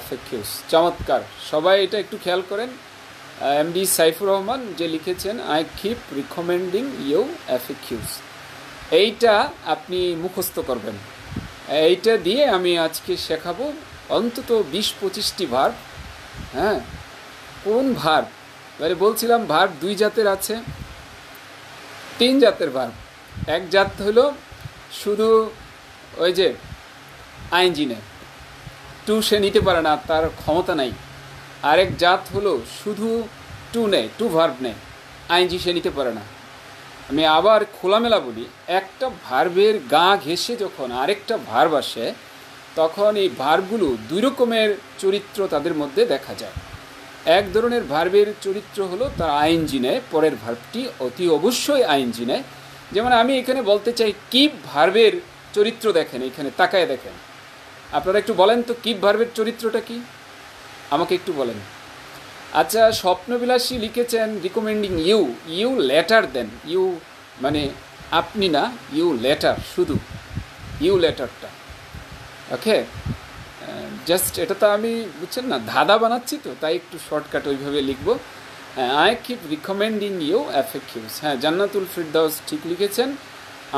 F A Q's। চমৎকার, সবাই এটা একটু খেয়াল করেন। MD Saifur Rahman যে লিখেছেন I keep recommending you, F A Q's, এইটা আপনি মুখস্থ করবেন। এইটা দিয়ে আমি আজকে শেখাবো অন্তত 20-25টি ভার্ব। হ্যাঁ, কোন ভার্ব, এবারে বলছিলাম ভার্ব 2 জাতের আছে, 3 জাতের ভার্ব। এক জাত হলো শুধু ওই যে আইএনজি নেয়, টু সে নিতে পারে না, তার ক্ষমতা নাই। আরেক জাত হলো শুধু টু নেয়, টু ভার্ব নেয়, আইএনজি সে নিতে পারে না। আমি আবার খোলামেলা বলি, একটা ভার্বের গা ঘেঁষে যখন আরেকটা ভার্ব আসে, তখন এই ভার্বগুলো 2 রকমের চরিত্র তাদের মধ্যে দেখা যায়। এক ধরনের ভার্বের চরিত্র হলো তার আইএনজি নেয়, পরের ভার্বটি অতি অবশ্যই আইএনজি নেয়। যেমন আমি এখানে বলতে চাই কিপ ভার্বের চরিত্র দেখেন, এখানে তাকায় দেখেন। আপনারা একটু বলেন তো কিপ ভার্বের চরিত্রটা কি, আমাকে একটু বলেন। আচ্ছা, স্বপ্নবিলাসী লিখেছেন রিকমেন্ডিং ইউ, ইউ লেটার দেন, ইউ মানে আপনি না, ইউ লেটার, শুধু ইউ লেটারটা। ওকে, জাস্ট এটা তো আমি বুঝছেন না, ধাঁধা বানাচ্ছি তো, তাই একটু শর্টকাট ওইভাবে লিখবো। I keep recommending you, F A Q's। হ্যাঁ, জান্নাতুল ফিরদাউস ঠিক লিখেছেন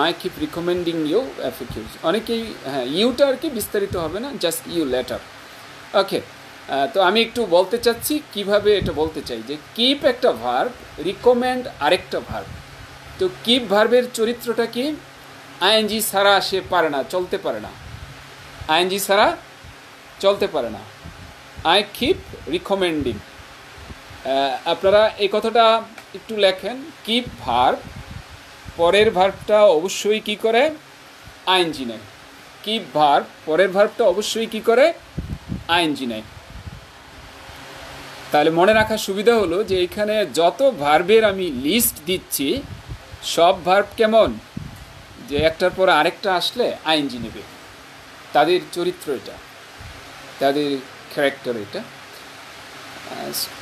I keep recommending you, F A Q's। অনেকেই হ্যাঁ, ইউটা আর কি বিস্তারিত হবে না, জাস্ট ইউ লেটার। ওকে, তো আমি একটু বলতে চাচ্ছি কিভাবে এটা বলতে চাই, যে কিপ একটা ভার্ব, রিকমেন্ড আরেকটা ভার্ব। তো কিপ ভার্বের চরিত্রটা কি, আইএনজি ছাড়া সে পারে না, চলতে পারে না, আইএনজি ছাড়া চলতে পারে না। আই কিপ রিকমেন্ডিং, আপনারা এই কথাটা একটু লেখেন। কিপ ভার্ব, পরের ভার্বটা অবশ্যই কি করে, আইএনজি নেয়। কিপ ভার্ব, পরের ভার্বটা অবশ্যই কি করে, আইএনজি নেয়। তাহলে মনে রাখার সুবিধা হলো যে এখানে যত ভার্বের আমি লিস্ট দিচ্ছি, সব ভার্ব কেমন, যে একটার পর আরেকটা আসলে আইএনজি নেবে। তাদের চরিত্র এটা, তাদের ক্যারেক্টার এটা।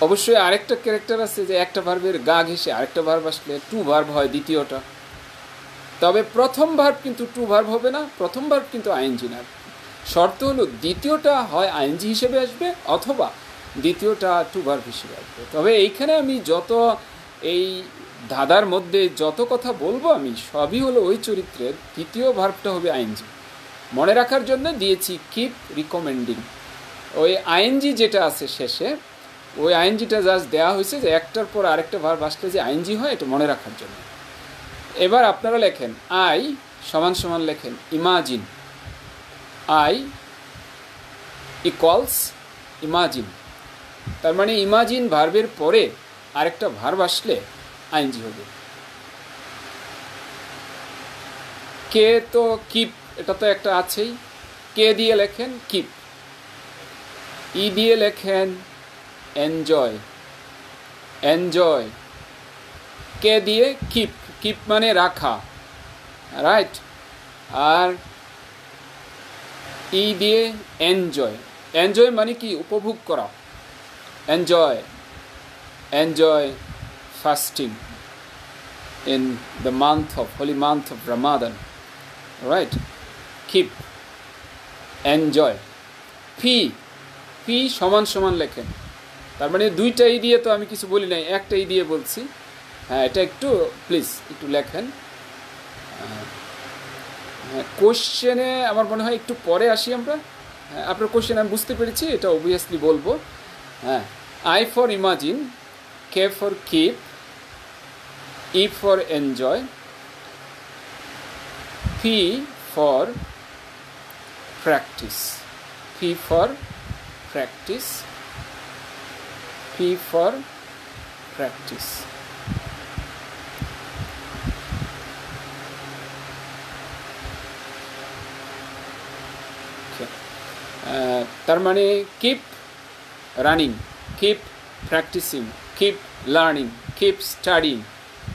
অবশ্যই আরেকটা ক্যারেক্টার আছে যে একটা ভার্বের গা ঘেঁষে আরেকটা ভার্ব আসলে টু ভার্ব হয় দ্বিতীয়টা। তবে প্রথম ভার্ব কিন্তু টু ভার্ব হবে না, প্রথম ভার্ব কিন্তু আইএনজি না। শর্ত হলো দ্বিতীয়টা হয় আইএনজি হিসেবে আসবে, অথবা দ্বিতীয়টা টু ভার্ব হিসেবে আসবে। তবে এইখানে আমি যত এই ধাঁধার মধ্যে যত কথা বলবো আমি সবই হলো ওই চরিত্রের, দ্বিতীয় ভার্বটা হবে আইএনজি। মনে রাখার জন্য দিয়েছি কিপ রিকমেন্ডিং। ওই আইএনজি যেটা আছে শেষে, ওই আইএনজিটা জাস্ট দেওয়া হয়েছে যে একটার পর আরেকটা ভার্ব আসলে যে আইএনজি হয়, এটা মনে রাখার জন্য। এবার আপনারা লেখেন আই সমান সমান লেখেন ইমাজিন, আই ইকুয়ালস ইমাজিন। তার মানে ইমাজিন ভার্বের পরে আরেকটা ভার্ব আসলে আইএনজি হবে। কে তো কিপ, এটা তো একটা আছেই, কে দিয়ে লেখেন কিপ, ই দিয়ে লেখেন এনজয়, এনজয়, কে দিয়ে কিপ, কিপ মানে রাখা, রাইট, আর ই দিয়ে এনজয়, এনজয় মানে কি উপভোগ করা, enjoy, enjoy fasting in the month of holy month of Ramadan, right? Keep, enjoy, ফি, ফি সমান সমান লেখেন, তার মানে দুইটা ই দিয়ে তো আমি কিছু বলি নাই, একটা ই দিয়ে বলছি। হ্যাঁ, এটা একটু প্লিজ একটু লেখেন। কোশ্চেনে আমার মনে হয় একটু পরে আসি আমরা। আপনার কোশ্চেন আমি বুঝতে পেরেছি, এটা অবভিয়াসলি বলবো। হ্যাঁ, I for imagine, K for keep, E for enjoy, P for practice, P for practice, P for practice. Okay. তার মানে keep running, keep practicing, keep learning, keep studying,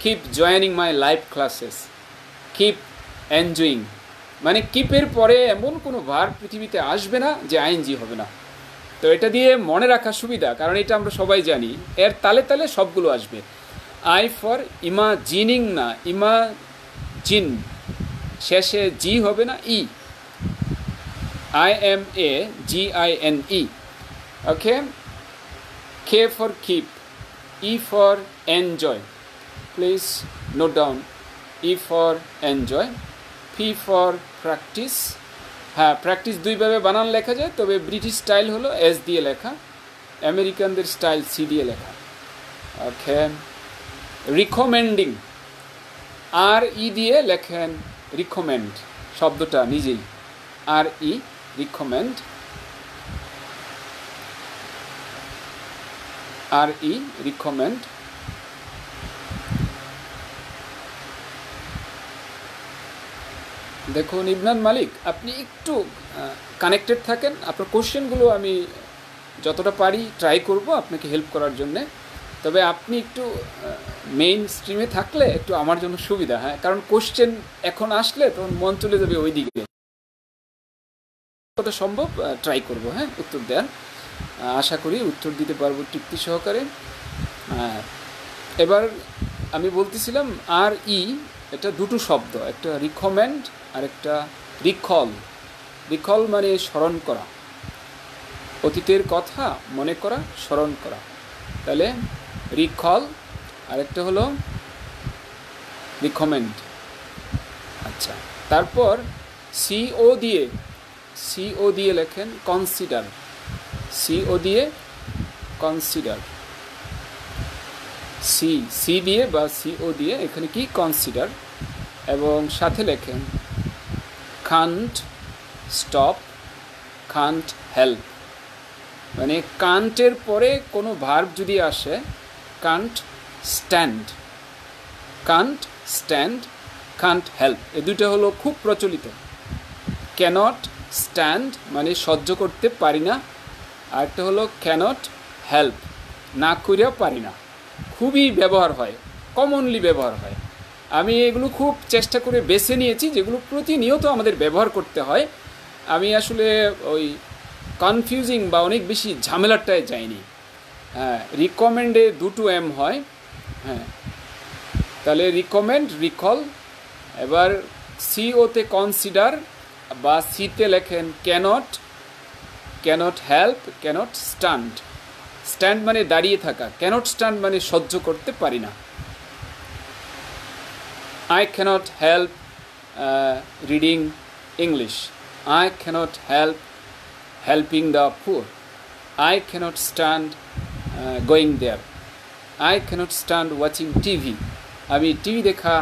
keep joining my live classes, keep enjoying, মানে কিপের পরে এমন কোনো verb পৃথিবীতে আসবে না যে আইএনজি হবে না। তো এটা দিয়ে মনে রাখা সুবিধা, কারণ এটা আমরা সবাই জানি, এর তালে তালে সবগুলো আসবে। আই ফর ইমাজিনিং না, ইমাজিন, শেষে জি হবে না, ই, IMAGINE, okay. K for keep, E for enjoy, please note down, E for enjoy, P for practice. হ্যাঁ, প্র্যাকটিস দুইভাবে বানান লেখা যায়, তবে ব্রিটিশ স্টাইল হলো এস দিয়ে লেখা, আমেরিকানদের স্টাইল সি দিয়ে লেখা। ওকে। রিকমেন্ডিং, আর ই দিয়ে লেখেন রিকমেন্ড, শব্দটা নিজেই, আর ই, রিকমেন্ড, আর ই, রিকমেন্ড। দেখুন ইবনান মালিক, আপনি একটু কানেক্টেড থাকেন, আপনার কোশ্চেনগুলো আমি যতটা পারি ট্রাই করব আপনাকে হেল্প করার জন্যে, তবে আপনি একটু মেইন স্ট্রিমে থাকলে একটু আমার জন্য সুবিধা। হ্যাঁ, কারণ কোশ্চেন এখন আসলে তখন মন চলে যাবে ওই দিকে, কত সম্ভব ট্রাই করব, হ্যাঁ, উত্তর দেওয়ার। আশা করি উত্তর দিতে পারবো তৃপ্তি সহকারে। এবার আমি বলতেছিলাম আর ই, এটা দুটো শব্দ, একটা রিকমেন্ড আর একটা রিকল। রিকল মানে স্মরণ করা, অতীতের কথা মনে করা, স্মরণ করা। তাহলে রিকল, আর একটা হলো রিকমেন্ড। আচ্ছা, তারপর সিও দিয়ে, সিও দিয়ে লেখেন কনসিডার, সিও দিয়ে কনসিডার, সি, সি দিয়ে বা সিও দিয়ে এখানে কি কনসিডার, এবং সাথে লেখেন কান্ট স্টপ, কান্ট হেল্প। মানে কান্টের পরে কোনো ভার্ব যদি আসে, can't stand, can't stand, can't help, এ দুটো হলো খুব প্রচলিত। ক্যানট স্ট্যান্ড মানে সহ্য করতে পারি না, আর একটা হলো ক্যানট হেল্প, না করিয়া পারি না। খুবই ব্যবহার হয়, কমনলি ব্যবহার হয়। আমি এগুলো খুব চেষ্টা করে বেছে নিয়েছি যেগুলো প্রতিনিয়ত আমাদের ব্যবহার করতে হয়। আমি আসলে ওই কনফিউজিং বা অনেক বেশি ঝামেলাটায় যাইনি। হ্যাঁ, রিকমেন্ডে দুটো এম হয়। হ্যাঁ, তাহলে রিকমেন্ড, রিকল। এবার সিওতে কনসিডার বা সিতে লেখেন can't, can't help, can't stand. Stand মানে দাঁড়িয়ে থাকা, ক্যানট স্ট্যান্ড মানে সহ্য করতে পারি না। I cannot help reading English. I cannot help helping the poor. I cannot stand going there. I cannot stand watching TV. আমি টিভি দেখা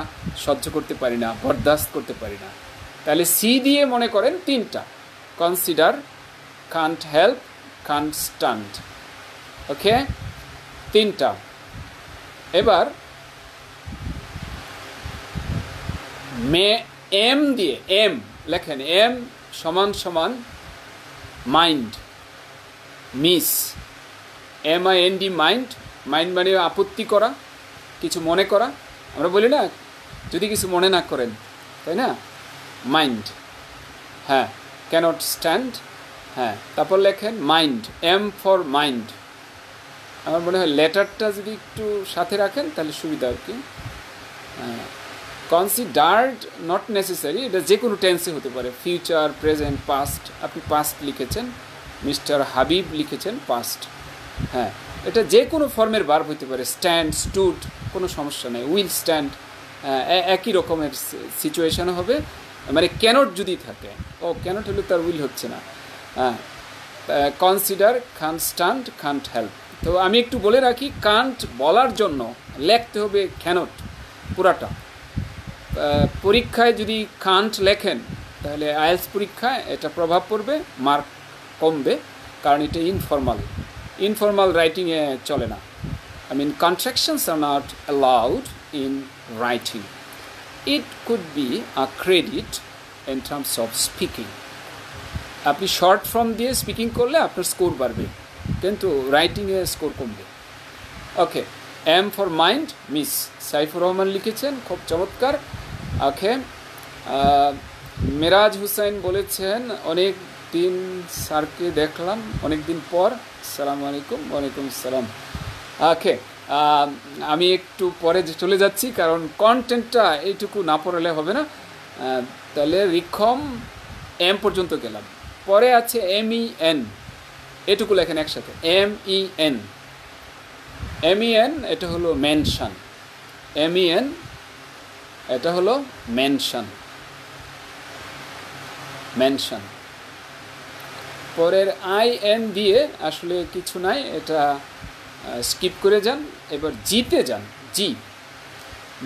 সহ্য করতে পারি না, বরদাস্ত করতে পারি না। তাহলে সি দিয়ে মনে করেন তিনটা, consider, can't help can't stand. ওকে, তিনটা। এবার এম দিয়ে এম লেখেন, এম সমান সমান mind, miss, MIND, mind. Mind মানে আপত্তি করা, কিছু মনে করা। আমরা বলি না যদি কিছু মনে না করেন, তাই না? মাইন্ড, হ্যাঁ, ক্যানট স্ট্যান্ড, হ্যাঁ। তারপর লেখেন মাইন্ড, এম ফর মাইন্ড। আমার মনে হয় লেটারটা যদি একটু সাথে রাখেন তাহলে সুবিধা আর কি। কনসিডার্ড নট নেসেসারি, এটা যে কোনো টেন্সে হতে পারে, ফিউচার, প্রেজেন্ট, পাস্ট। আপনি পাস্ট লিখেছেন, মিস্টার হাবিব লিখেছেন পাস্ট, হ্যাঁ, এটা যে কোনো ফর্মের ভার্ব হতে পারে। স্ট্যান্ড, স্টুড, কোনো সমস্যা নেই। উইল স্ট্যান্ড, একই রকমের সিচুয়েশন হবে। মানে ক্যানট যদি থাকে, ও ক্যানট হলে তার উইল হচ্ছে না। হ্যাঁ, consider, Kant stand, can't help. তো আমি একটু বলে রাখি, কান্ট বলার জন্য লিখতে হবে ক্যানট পুরাটা। পরীক্ষায় যদি কান্ট লেখেন তাহলে আইএলটিএস পরীক্ষায় এটা প্রভাব পড়বে, মার্ক কমবে, কারণ এটা ইনফর্মাল রাইটিংয়ে চলে না। I mean, contractions are not allowed in writing. It could be a credit in terms of speaking. আপনি শর্ট ফর্ম দিয়ে স্পিকিং করলে আপনার স্কোর বাড়বে, কিন্তু রাইটিংয়ে স্কোর কমবে। Okay, M for mind, Miss Saifur Rahman লিখেছেন, খুব চমৎকার। ওকে, মেরাজ হুসাইন বলেছেন, অনেক দিন স্যারকে দেখলাম, অনেক দিন পর। আসসালামু আলাইকুম। ওয়ালাইকুম আসসালাম। ওকে, আমি একটু পরে চলে যাচ্ছি, কারণ কন্টেন্টটা এইটুকু না পড়লে হবে না। তাহলে রিখম এম পর্যন্ত গেলাম, পরে আছে MEN, এটুকু লেখেন একসাথে, MEN। MEN এটা হলো মেনশন, MEN এটা হলো মেনশন। পরের IN দিয়ে আসলে কিছু নাই, এটা স্কিপ করে যান। এবার জিতে যান,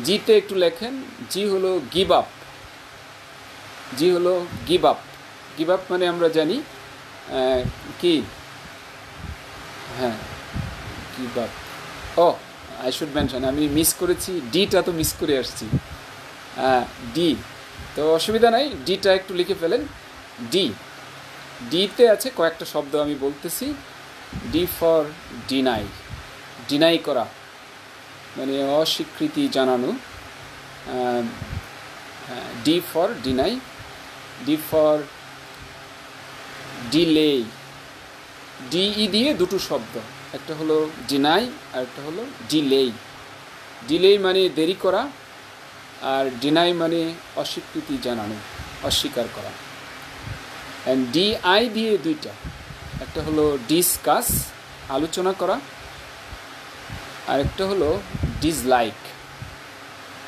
জিতে একটু লেখেন। জি হলো গিভ আপ, গিভ আপ মানে আমরা জানি কি, হ্যাঁ, গিভ আপ। ও, আই শুড মেনশন, আমি মিস করেছি, ডিটা তো মিস করে আসছি। ডি তো অসুবিধা নাই, ডিটা একটু লিখে ফেলেন। ডিতে আছে কয়েকটা শব্দ আমি বলতেছি। ডি ফর ডিনাই করা, মানে অস্বীকৃতি জানানো। D for deny, D for delay. D দিয়ে দুটো শব্দ, একটা হলো ডিনাই আর একটা হলো ডিলে মানে দেরি করা, আর ডিনাই মানে অস্বীকৃতি জানানো, অস্বীকার করা। অ্যান্ড DI দিয়ে দুইটা, একটা হলো ডিসকাস, আলোচনা করা, আর একটা হলো ডিসলাইক,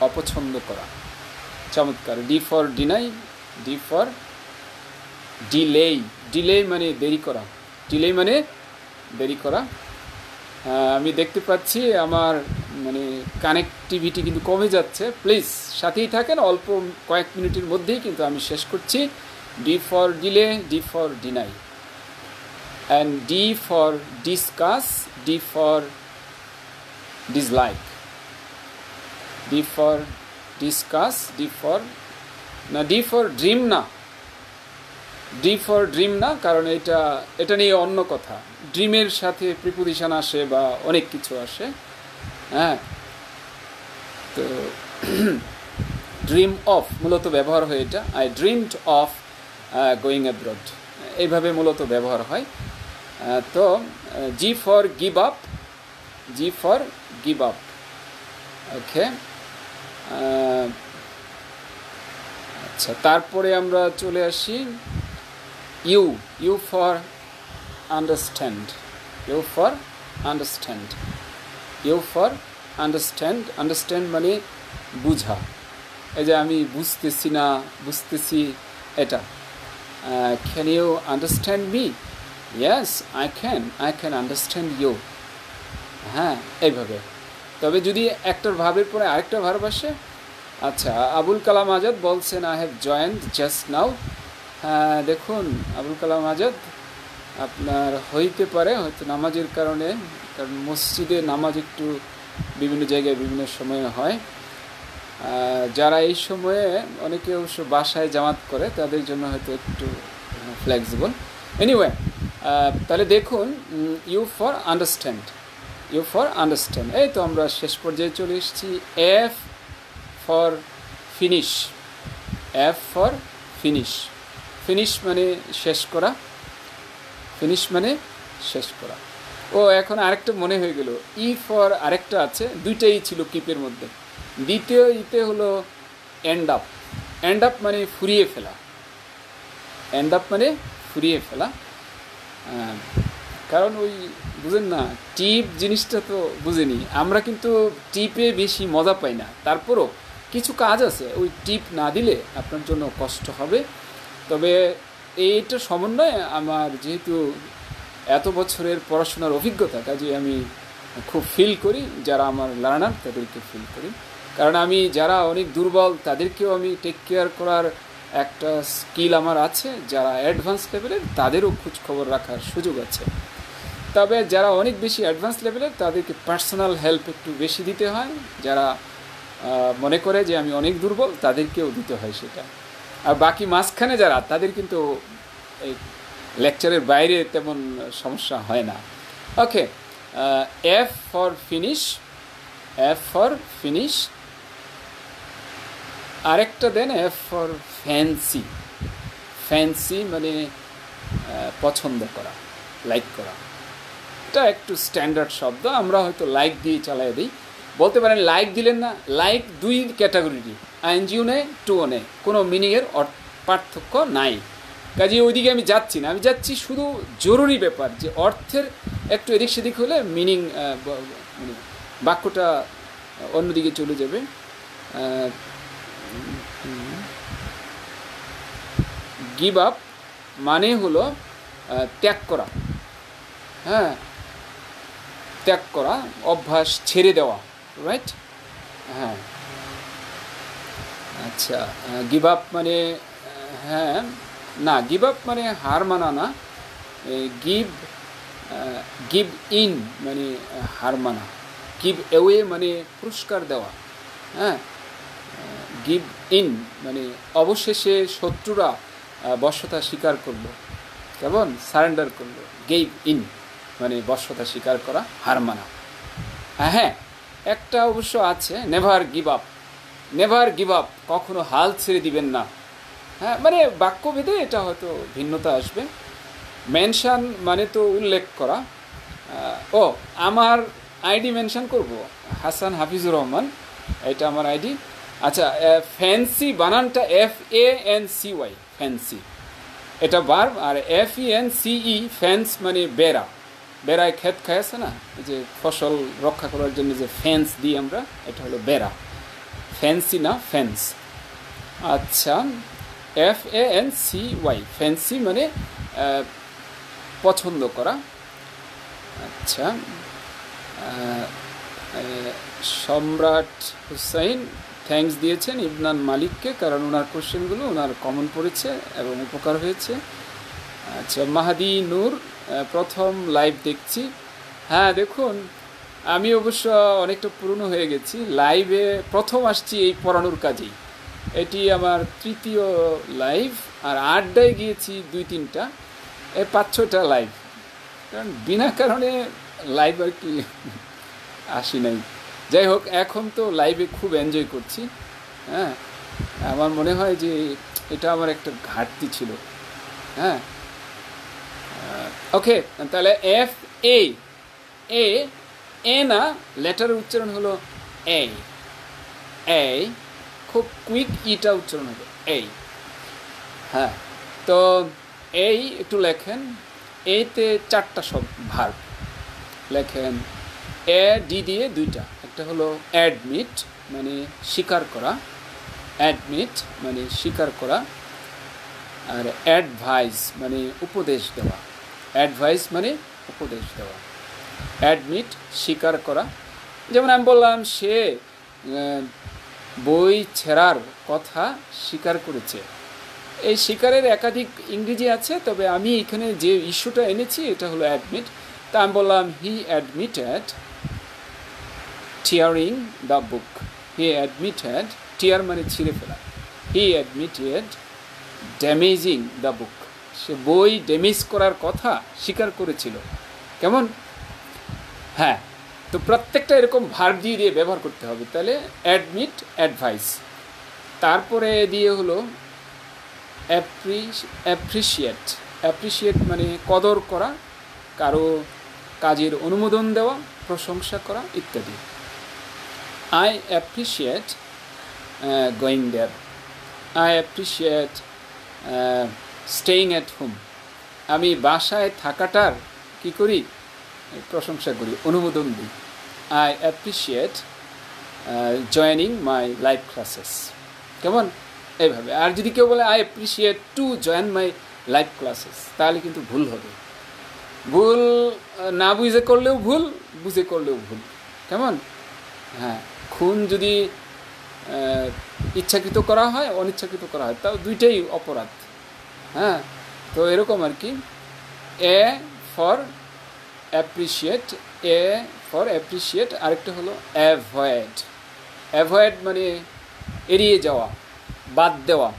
অপছন্দ করা। চমৎকার। D for deny, D for delay মানে দেরি করা। আমি দেখতে পাচ্ছি আমার মানে কানেক্টিভিটি কিন্তু কমে যাচ্ছে, প্লিজ সাথেই থাকেন, অল্প কয়েক মিনিটের মধ্যেই কিন্তু আমি শেষ করছি। D for delay, D for deny, and D for discuss, D for dislike, D for discuss, D for dream না, কারণ এটা নিয়ে অন্য কথা। ড্রিমের সাথে প্রিপোজিশন আসে বা অনেক কিছু আসে, হ্যাঁ। তো ড্রিম অফ মূলত ব্যবহার হয়, এটা I dreamed of going abroad, এইভাবে মূলত ব্যবহার হয়। তো জি ফর গিভ আপ, ওকে। আচ্ছা, তারপরে আমরা চলে আসি ইউ ফর আন্ডারস্ট্যান্ড, আন্ডারস্ট্যান্ড মানে বুঝা। এই যে আমি বুঝতেছি এটা। Can you understand me? Yes I can understand you, হ্যাঁ, এইভাবে। তবে যদি একটার ভাবের পরে আরেকটা ভার্ব আসে। আচ্ছা, আবুল কালাম আজাদ বলছেন I have joined just now. হ্যাঁ, দেখুন আবুল কালাম আজাদ, আপনার হইতে পারে হয়তো নামাজের কারণে, কারণ মসজিদে নামাজ একটু বিভিন্ন জায়গায় বিভিন্ন সময়ে হয়। যারা এই সময়ে অনেকে অবশ্য বাসায় জামাত করে, তাদের জন্য হয়তো একটু ফ্লেক্সিবল। এনিওয়ে, তাহলে দেখুন, U for understand, U for understand, এই তো আমরা শেষ পর্যায়ে চলে এসেছি। F for finish, F for finish, finish মানে শেষ করা, ফিনিশ মানে শেষ করা। ও এখন আরেকটা মনে হয়ে গেল, ই ফর আরেকটা আছে, দুইটাই ছিল কিপের মধ্যে। দ্বিতীয় ইতে হলো এন্ড আপ, এন্ড আপ মানে ফুরিয়ে ফেলা, এন্ড আপ মানে ফুরিয়ে ফেলা। কারণ ওই বুঝেন না, টিপ জিনিসটা তো বুঝেনি আমরা, কিন্তু টিপে বেশি মজা পাই না। তারপরও কিছু কাজ আছে ওই টিপ না দিলে আপনার জন্য কষ্ট হবে। তবে এইটা সমন্বয়ে আমার যেহেতু এত বছরের পড়াশোনার অভিজ্ঞতা, কাজে আমি খুব ফিল করি যারা আমার লার্নার তাদেরকে ফিল করি। কারণ আমি যারা অনেক দুর্বল তাদেরকেও আমি টেক কেয়ার করার একটা স্কিল আমার আছে, যারা অ্যাডভান্স লেভেলের তাদেরও খোঁজখবর রাখার সুযোগ আছে। তবে যারা অনেক বেশি অ্যাডভান্স লেভেলের তাদেরকে পার্সোনাল হেল্প একটু বেশি দিতে হয়, যারা মনে করে যে আমি অনেক দুর্বল তাদেরকেও দিতে হয় সেটা। আর বাকি মাঝখানে যারা, তাদের কিন্তু এই লেকচারের বাইরে তেমন সমস্যা হয় না। Okay, F for finish, F for finish. আরেকটা then F for fancy, fancy মানে পছন্দ করা, লাইক করা। এটা একটু স্ট্যান্ডার্ড শব্দ, আমরা হয়তো লাইক দিয়ে চালাই দিই। বলতে পারেন লাইক দিলেন না, লাইক দুই ক্যাটাগরিরই, আইএনজিও নেই টুও নেই, কোনো মিনিংয়ের পার্থক্য নাই। কাজে ওইদিকে আমি যাচ্ছি না, আমি যাচ্ছি শুধু জরুরি ব্যাপার, যে অর্থের একটু এদিক সেদিক হলে মিনিং মানে বাক্যটা অন্যদিকে চলে যাবে। গিভ আপ মানে হলো ত্যাগ করা, হ্যাঁ, ত্যাগ করা, অভ্যাস ছেড়ে দেওয়া, রাইট? হ্যাঁ, আচ্ছা, গিভ আপ মানে, হ্যাঁ, না, গিভ আপ মানে হার মানা না, গিভ গিভ ইন মানে হার মানা, গিভ অ্যাওয়ে মানে পুরস্কার দেওয়া, হ্যাঁ, গিভ ইন মানে অবশেষে শত্রুরা বশ্যতা স্বীকার করলো, কেমন সারেন্ডার করলো। গিভ ইন মানে বশ্যতা স্বীকার করা, হার মানা। হ্যাঁ, একটা অবশ্য আছে, never give up, never give up, কখনো হাল ছেড়ে দিবেন না। হ্যাঁ, মানে বাক্যভেদে এটা হয়তো ভিন্নতা আসবে। মেনশন মানে তো উল্লেখ করা। ও, আমার আইডি মেনশন করব, হাসান হাফিজুর রহমান, এটা আমার আইডি। আচ্ছা, ফ্যান্সি বানানটা FANCY, ফ্যান্সি এটা ভার্ব, আর FENCE ফ্যান্স মানে বেড়া, বেড়ায় ক্ষেত খায় আছে না, যে ফসল রক্ষা করার জন্য যে ফেন্স দিই আমরা, এটা হলো বেড়া, ফ্যান্সি না ফেন্স। আচ্ছা, FANCY, ফ্যান্সি মানে পছন্দ করা। আচ্ছা, সম্রাট হুসাইন থ্যাঙ্কস দিয়েছেন ইবনান মালিককে, কারণ ওনার কোশ্চেনগুলো ওনার কমন পড়েছে এবং উপকার হয়েছে। আচ্ছা, মাহাদি নূর, প্রথম লাইভ দেখছি। হ্যাঁ, দেখুন, আমি অবশ্য অনেকটা পুরনো হয়ে গেছি, লাইভে প্রথম আসছি এই পড়ানোর কাজেই, এটি আমার তৃতীয় লাইভ, আর আড্ডায় গিয়েছি 2-3টা, 5-6টা লাইভ, কারণ বিনা কারণে লাইভ আর কি আসি নাই। যাই হোক, এখন তো লাইভে খুব এনজয় করছি। হ্যাঁ, আমার মনে হয় যে এটা আমার একটা ঘাটতি ছিল। হ্যাঁ, ওকে, তাহলে FA, এ না, লেটারের উচ্চারণ হলো এ, খুব কুইক ইটা উচ্চারণ হবে এই। হ্যাঁ, তো এই একটু লেখেন, এতে 4টা শব্দ ভার্ব লেখেন, ডি দিয়ে 2টা, একটা হলো অ্যাডমিট মানে স্বীকার করা, অ্যাডমিট মানে স্বীকার করা, আর অ্যাডভাইস মানে উপদেশ দেওয়া, অ্যাডভাইস মানে উপদেশ দেওয়া, অ্যাডমিট স্বীকার করা। যেমন আমি বললাম সে বই ছেঁড়ার কথা স্বীকার করেছে, এই স্বীকারের একাধিক ইংরেজি আছে, তবে আমি এখানে যে ইস্যুটা এনেছি এটা হলো অ্যাডমিট। তা আমি বললাম হি admitted tearing the book. He admitted, tear মানে ছিঁড়ে ফেলা, he admitted damaging the book. সে বই ড্যামেজ করার কথা স্বীকার করেছিল। কেমন? হ্যাঁ, তো প্রত্যেকটা এরকম ভার্ব দিয়ে ব্যবহার করতে হবে। তাহলে অ্যাডমিট, অ্যাডভাইস, তারপরে দিয়ে হলো অ্যাপ্রিশিয়েট। অ্যাপ্রিশিয়েট মানে কদর করা, কারো কাজের অনুমোদন দেওয়া, প্রশংসা করা ইত্যাদি। I appreciate going there. I appreciate staying at home. আমি বাসায় থাকাটার কি করি? প্রশংসা করি, অনুমোদন দিই। I appreciate joining my live classes. কেমন? এইভাবে। আর যদি কেউ বলে I appreciate to join my live classes, তাহলে কিন্তু ভুল হবে। ভুল না বুঝে করলেও ভুল, বুঝে করলেও ভুল। কেমন? হ্যাঁ, খুন যদি ইচ্ছাকৃত করা হয়, অনিচ্ছাকৃত করা হয়, তাও দুইটাই অপরাধ। হ্যাঁ, তো এরকম আর কি। A for appreciate, A for appreciate, আরেকটা হলো অ্যাভয়েড। অ্যাভয়েড মানে এড়িয়ে যাওয়া, বাদ দেওয়া।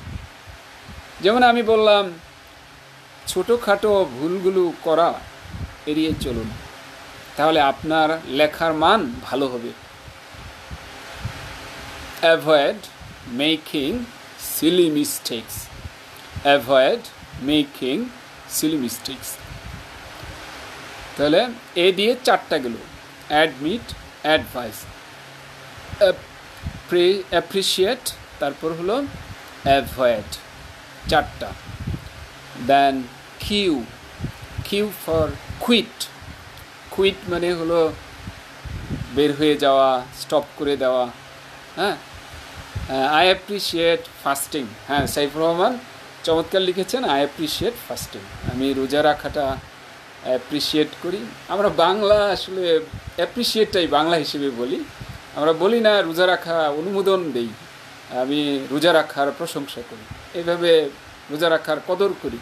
যেমন আমি বললাম ছোটোখাটো ভুলগুলো করা এড়িয়ে চলুন, তাহলে আপনার লেখার মান ভালো হবে। Avoid making silly mistakes. Avoid making silly mistakes. তাহলে এ দিয়ে চারটা গেল, অ্যাডমিট, অ্যাডভাইস, অ্যাপ্রিশিয়েট, তারপর হলো অ্যাভয়েড, চারটা। Then Q, Q for quit. Quit মানে হলো বের হয়ে যাওয়া, স্টপ করে দেওয়া। হ্যাঁ, আই অ্যাপ্রিশিয়েট ফাস্টিং। হ্যাঁ, সাইফুর রহমান চমৎকার লিখেছেন, আই অ্যাপ্রিশিয়েট ফাস্টিং। আমি রোজা রাখাটা অ্যাপ্রিশিয়েট করি। আমরা বাংলা আসলে অ্যাপ্রিশিয়েটটাই বাংলা হিসেবে বলি, আমরা বলি না রোজা রাখা অনুমোদন দেই, আমি রোজা রাখার প্রশংসা করি, এভাবে রোজা রাখার কদর করি।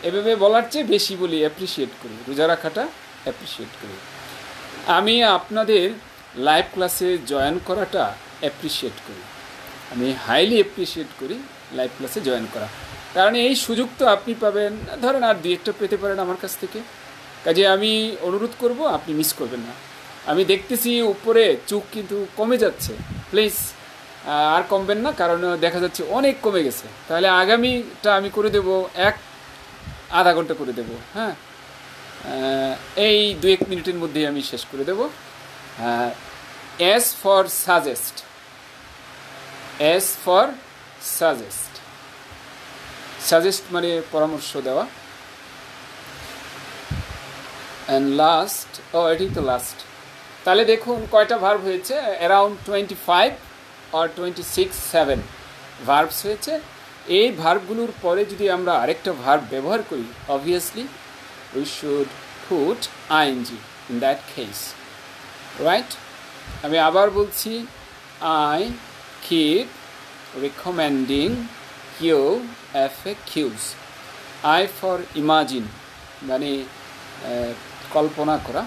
এভাবে বলার চেয়ে বেশি বলি অ্যাপ্রিশিয়েট করি, রোজা রাখাটা অ্যাপ্রিশিয়েট করি। আমি আপনাদের লাইভ ক্লাসে জয়েন করাটা অ্যাপ্রিশিয়েট করি, আমি হাইলি অ্যাপ্রিশিয়েট করি লাইভ ক্লাসে জয়েন করা। কারণ এই সুযোগ তো আপনি পাবেন, ধরেন আর দুই একটা পেতে পারেন আমার কাছ থেকে। কাজে আমি অনুরোধ করব আপনি মিস করবেন না। আমি দেখতেছি উপরে চোখ কিন্তু কমে যাচ্ছে, প্লিজ আর কমবেন না, কারণ দেখা যাচ্ছে অনেক কমে গেছে। তাহলে আগামীটা আমি করে দেব আধা ঘন্টা করে দেব। হ্যাঁ, এই 2-1 মিনিটের মধ্যেই আমি শেষ করে দেব। S for suggest, S for suggest, suggest মানে পরামর্শ দেওয়া। অ্যান্ড লাস্ট, এটাই তো লাস্ট। তাহলে দেখুন কয়টা ভার্ব হয়েছে, অ্যারাউন্ড 25 or 26-7 ভার্বস হয়েছে। এই ভার্বগুলোর পরে যদি আমরা আরেকটা ভার্ব ব্যবহার করি, obviously we should put ING in that case, right? আমি আবার বলছি, I keep recommending you FAQs. I for imagine মানে কল্পনা করা।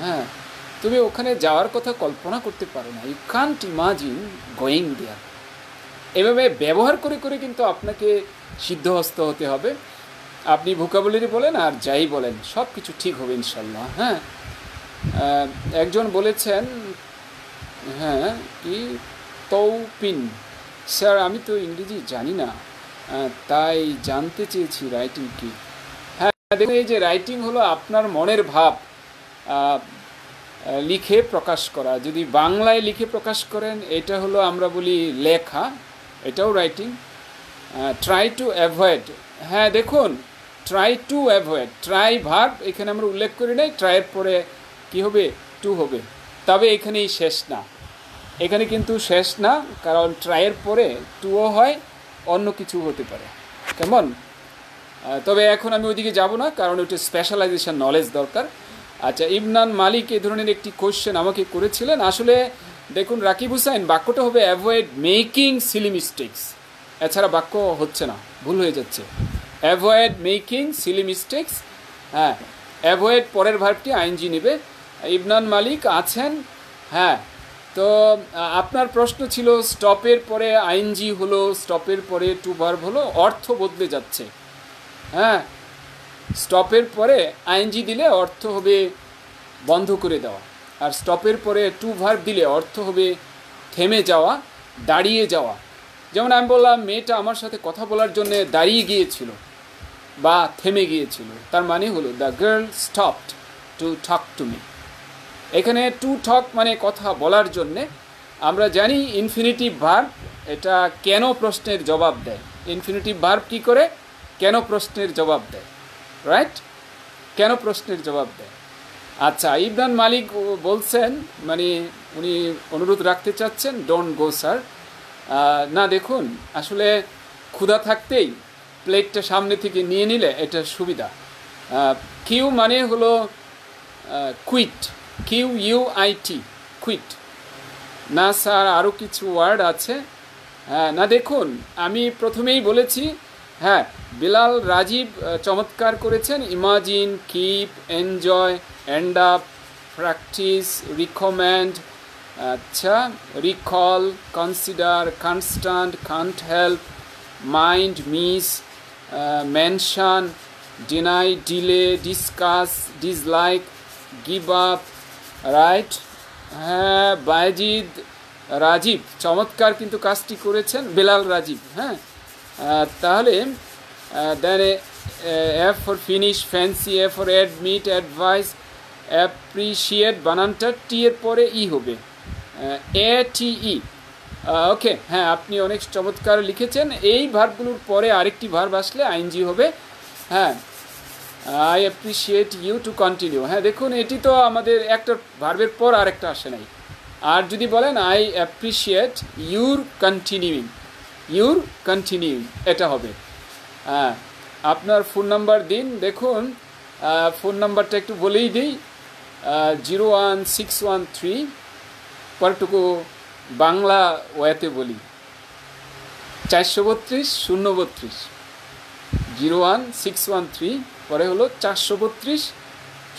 হ্যাঁ, তুমি ওখানে যাওয়ার কথা কল্পনা করতে পারো না, you can't imagine going there. এভাবে ব্যবহার করে করে কিন্তু আপনাকে সিদ্ধহস্ত হতে হবে। আপনি ভোকাবুলারি বলেন আর যাই বলেন, সব কিছু ঠিক হবে ইনশাল্লাহ। হ্যাঁ, একজন বলেছেন, হ্যাঁ কি তৌপিন, স্যার আমি তো ইংরেজি জানি না, তাই জানতে চেয়েছি রাইটিং কি। হ্যাঁ, দেখুন এই যে রাইটিং হলো আপনার মনের ভাব লিখে প্রকাশ করা। যদি বাংলায় লিখে প্রকাশ করেন, এটা হলো আমরা বলি লেখা, এটাও রাইটিং। ট্রাই টু অ্যাভয়েড, হ্যাঁ দেখুন try to avoid, try verb এখানে আমরা উল্লেখ করি নাই, ট্রাইয়ের পরে কি হবে? টু হবে। তবে এখানেই শেষ না, এখানে কিন্তু শেষ না, কারণ ট্রাইয়ের পরে টুও হয়, অন্য কিছু হতে পারে। কেমন? তবে এখন আমি ওইদিকে যাব না, কারণ ওইটা স্পেশালাইজেশন নলেজ দরকার। আচ্ছা, ইমরান মালিক এই ধরনের একটি কোয়েশ্চেন আমাকে করেছিলেন। আসলে দেখুন রাকিব হুসাইন, বাক্যটা হবে অ্যাভয়েড মেকিং সিলি মিস্টেকস, এছাড়া বাক্য হচ্ছে না, ভুল হয়ে যাচ্ছে। অ্যাভয়েড মেকিং সিলি মিস্টেক্স, হ্যাঁ অ্যাভয়েড পরের ভার্বটি আইএনজি নেবে। ইবনান মালিক আছেন, হ্যাঁ। তো আপনার প্রশ্ন ছিল স্টপের পরে আইএনজি হলো, স্টপের পরে টু ভার্ব হলো, অর্থ বদলে যাচ্ছে। হ্যাঁ, স্টপের পরে আইএনজি দিলে অর্থ হবে বন্ধ করে দেওয়া, আর স্টপের পরে টু ভার্ব দিলে অর্থ হবে থেমে যাওয়া, দাঁড়িয়ে যাওয়া। যেমন আমি বললাম মেয়েটা আমার সাথে কথা বলার জন্য দাঁড়িয়ে গিয়েছিল বা থেমে গিয়েছিল, তার মানে হলো the girl stopped to talk to me. এখানে টু টক মানে কথা বলার জন্যে। আমরা জানি ইনফিনিটিভ ভার্ব এটা কেন প্রশ্নের জবাব দেয়। ইনফিনিটিভ ভার্ব কী করে? কেন প্রশ্নের জবাব দেয়, রাইট? কেন প্রশ্নের জবাব দেয়। আচ্ছা, ইবনান মালিক বলছেন, মানে উনি অনুরোধ রাখতে চাচ্ছেন ডোন্ট গো স্যার। না দেখুন, আসলে ক্ষুধা থাকতেই প্লেটটা সামনে থেকে নিয়ে নিলে এটা সুবিধা। কিউ মানে হলো কুইট, QUIT, কুইট। না স্যার, আরও কিছু ওয়ার্ড আছে। হ্যাঁ, না দেখুন, আমি প্রথমেই বলেছি, হ্যাঁ বিলাল রাজীব চমৎকার করেছেন। Imagine, keep, enjoy, end up, practice, recommend, আচ্ছা recall, consider, constant, can't help, mind, miss, mention, deny, delay, discuss, dislike, give up, right. হ্যাঁ, বায়েজিদ রাজীব চমৎকার কিন্তু কাজটি করেছেন, বেলাল রাজীব। হ্যাঁ, তাহলে then F for finish, fancy, A for admit, advise, appreciate, বানানটা T এর পরে ই হবে, ATE। ওকে, হ্যাঁ আপনি অনেক চমৎকার লিখেছেন। এই ভার্বগুলোর পরে আরেকটি ভার্ব আসলে আইএনজি হবে। হ্যাঁ, I appreciate you to continue. হ্যাঁ দেখুন, এটি তো আমাদের একটা ভার্বের পর আরেকটা আসে নাই। আর যদি বলেন আই অ্যাপ্রিসিয়েট ইউর কন্টিনিউইং, এটা হবে। হ্যাঁ, আপনার ফোন নাম্বার দিন। দেখুন ফোন নাম্বারটা একটু বলেই দিই, 01613, পরটুকু বাংলা ওয়াতে বলি, 432 032, 01613 পরে হলো 432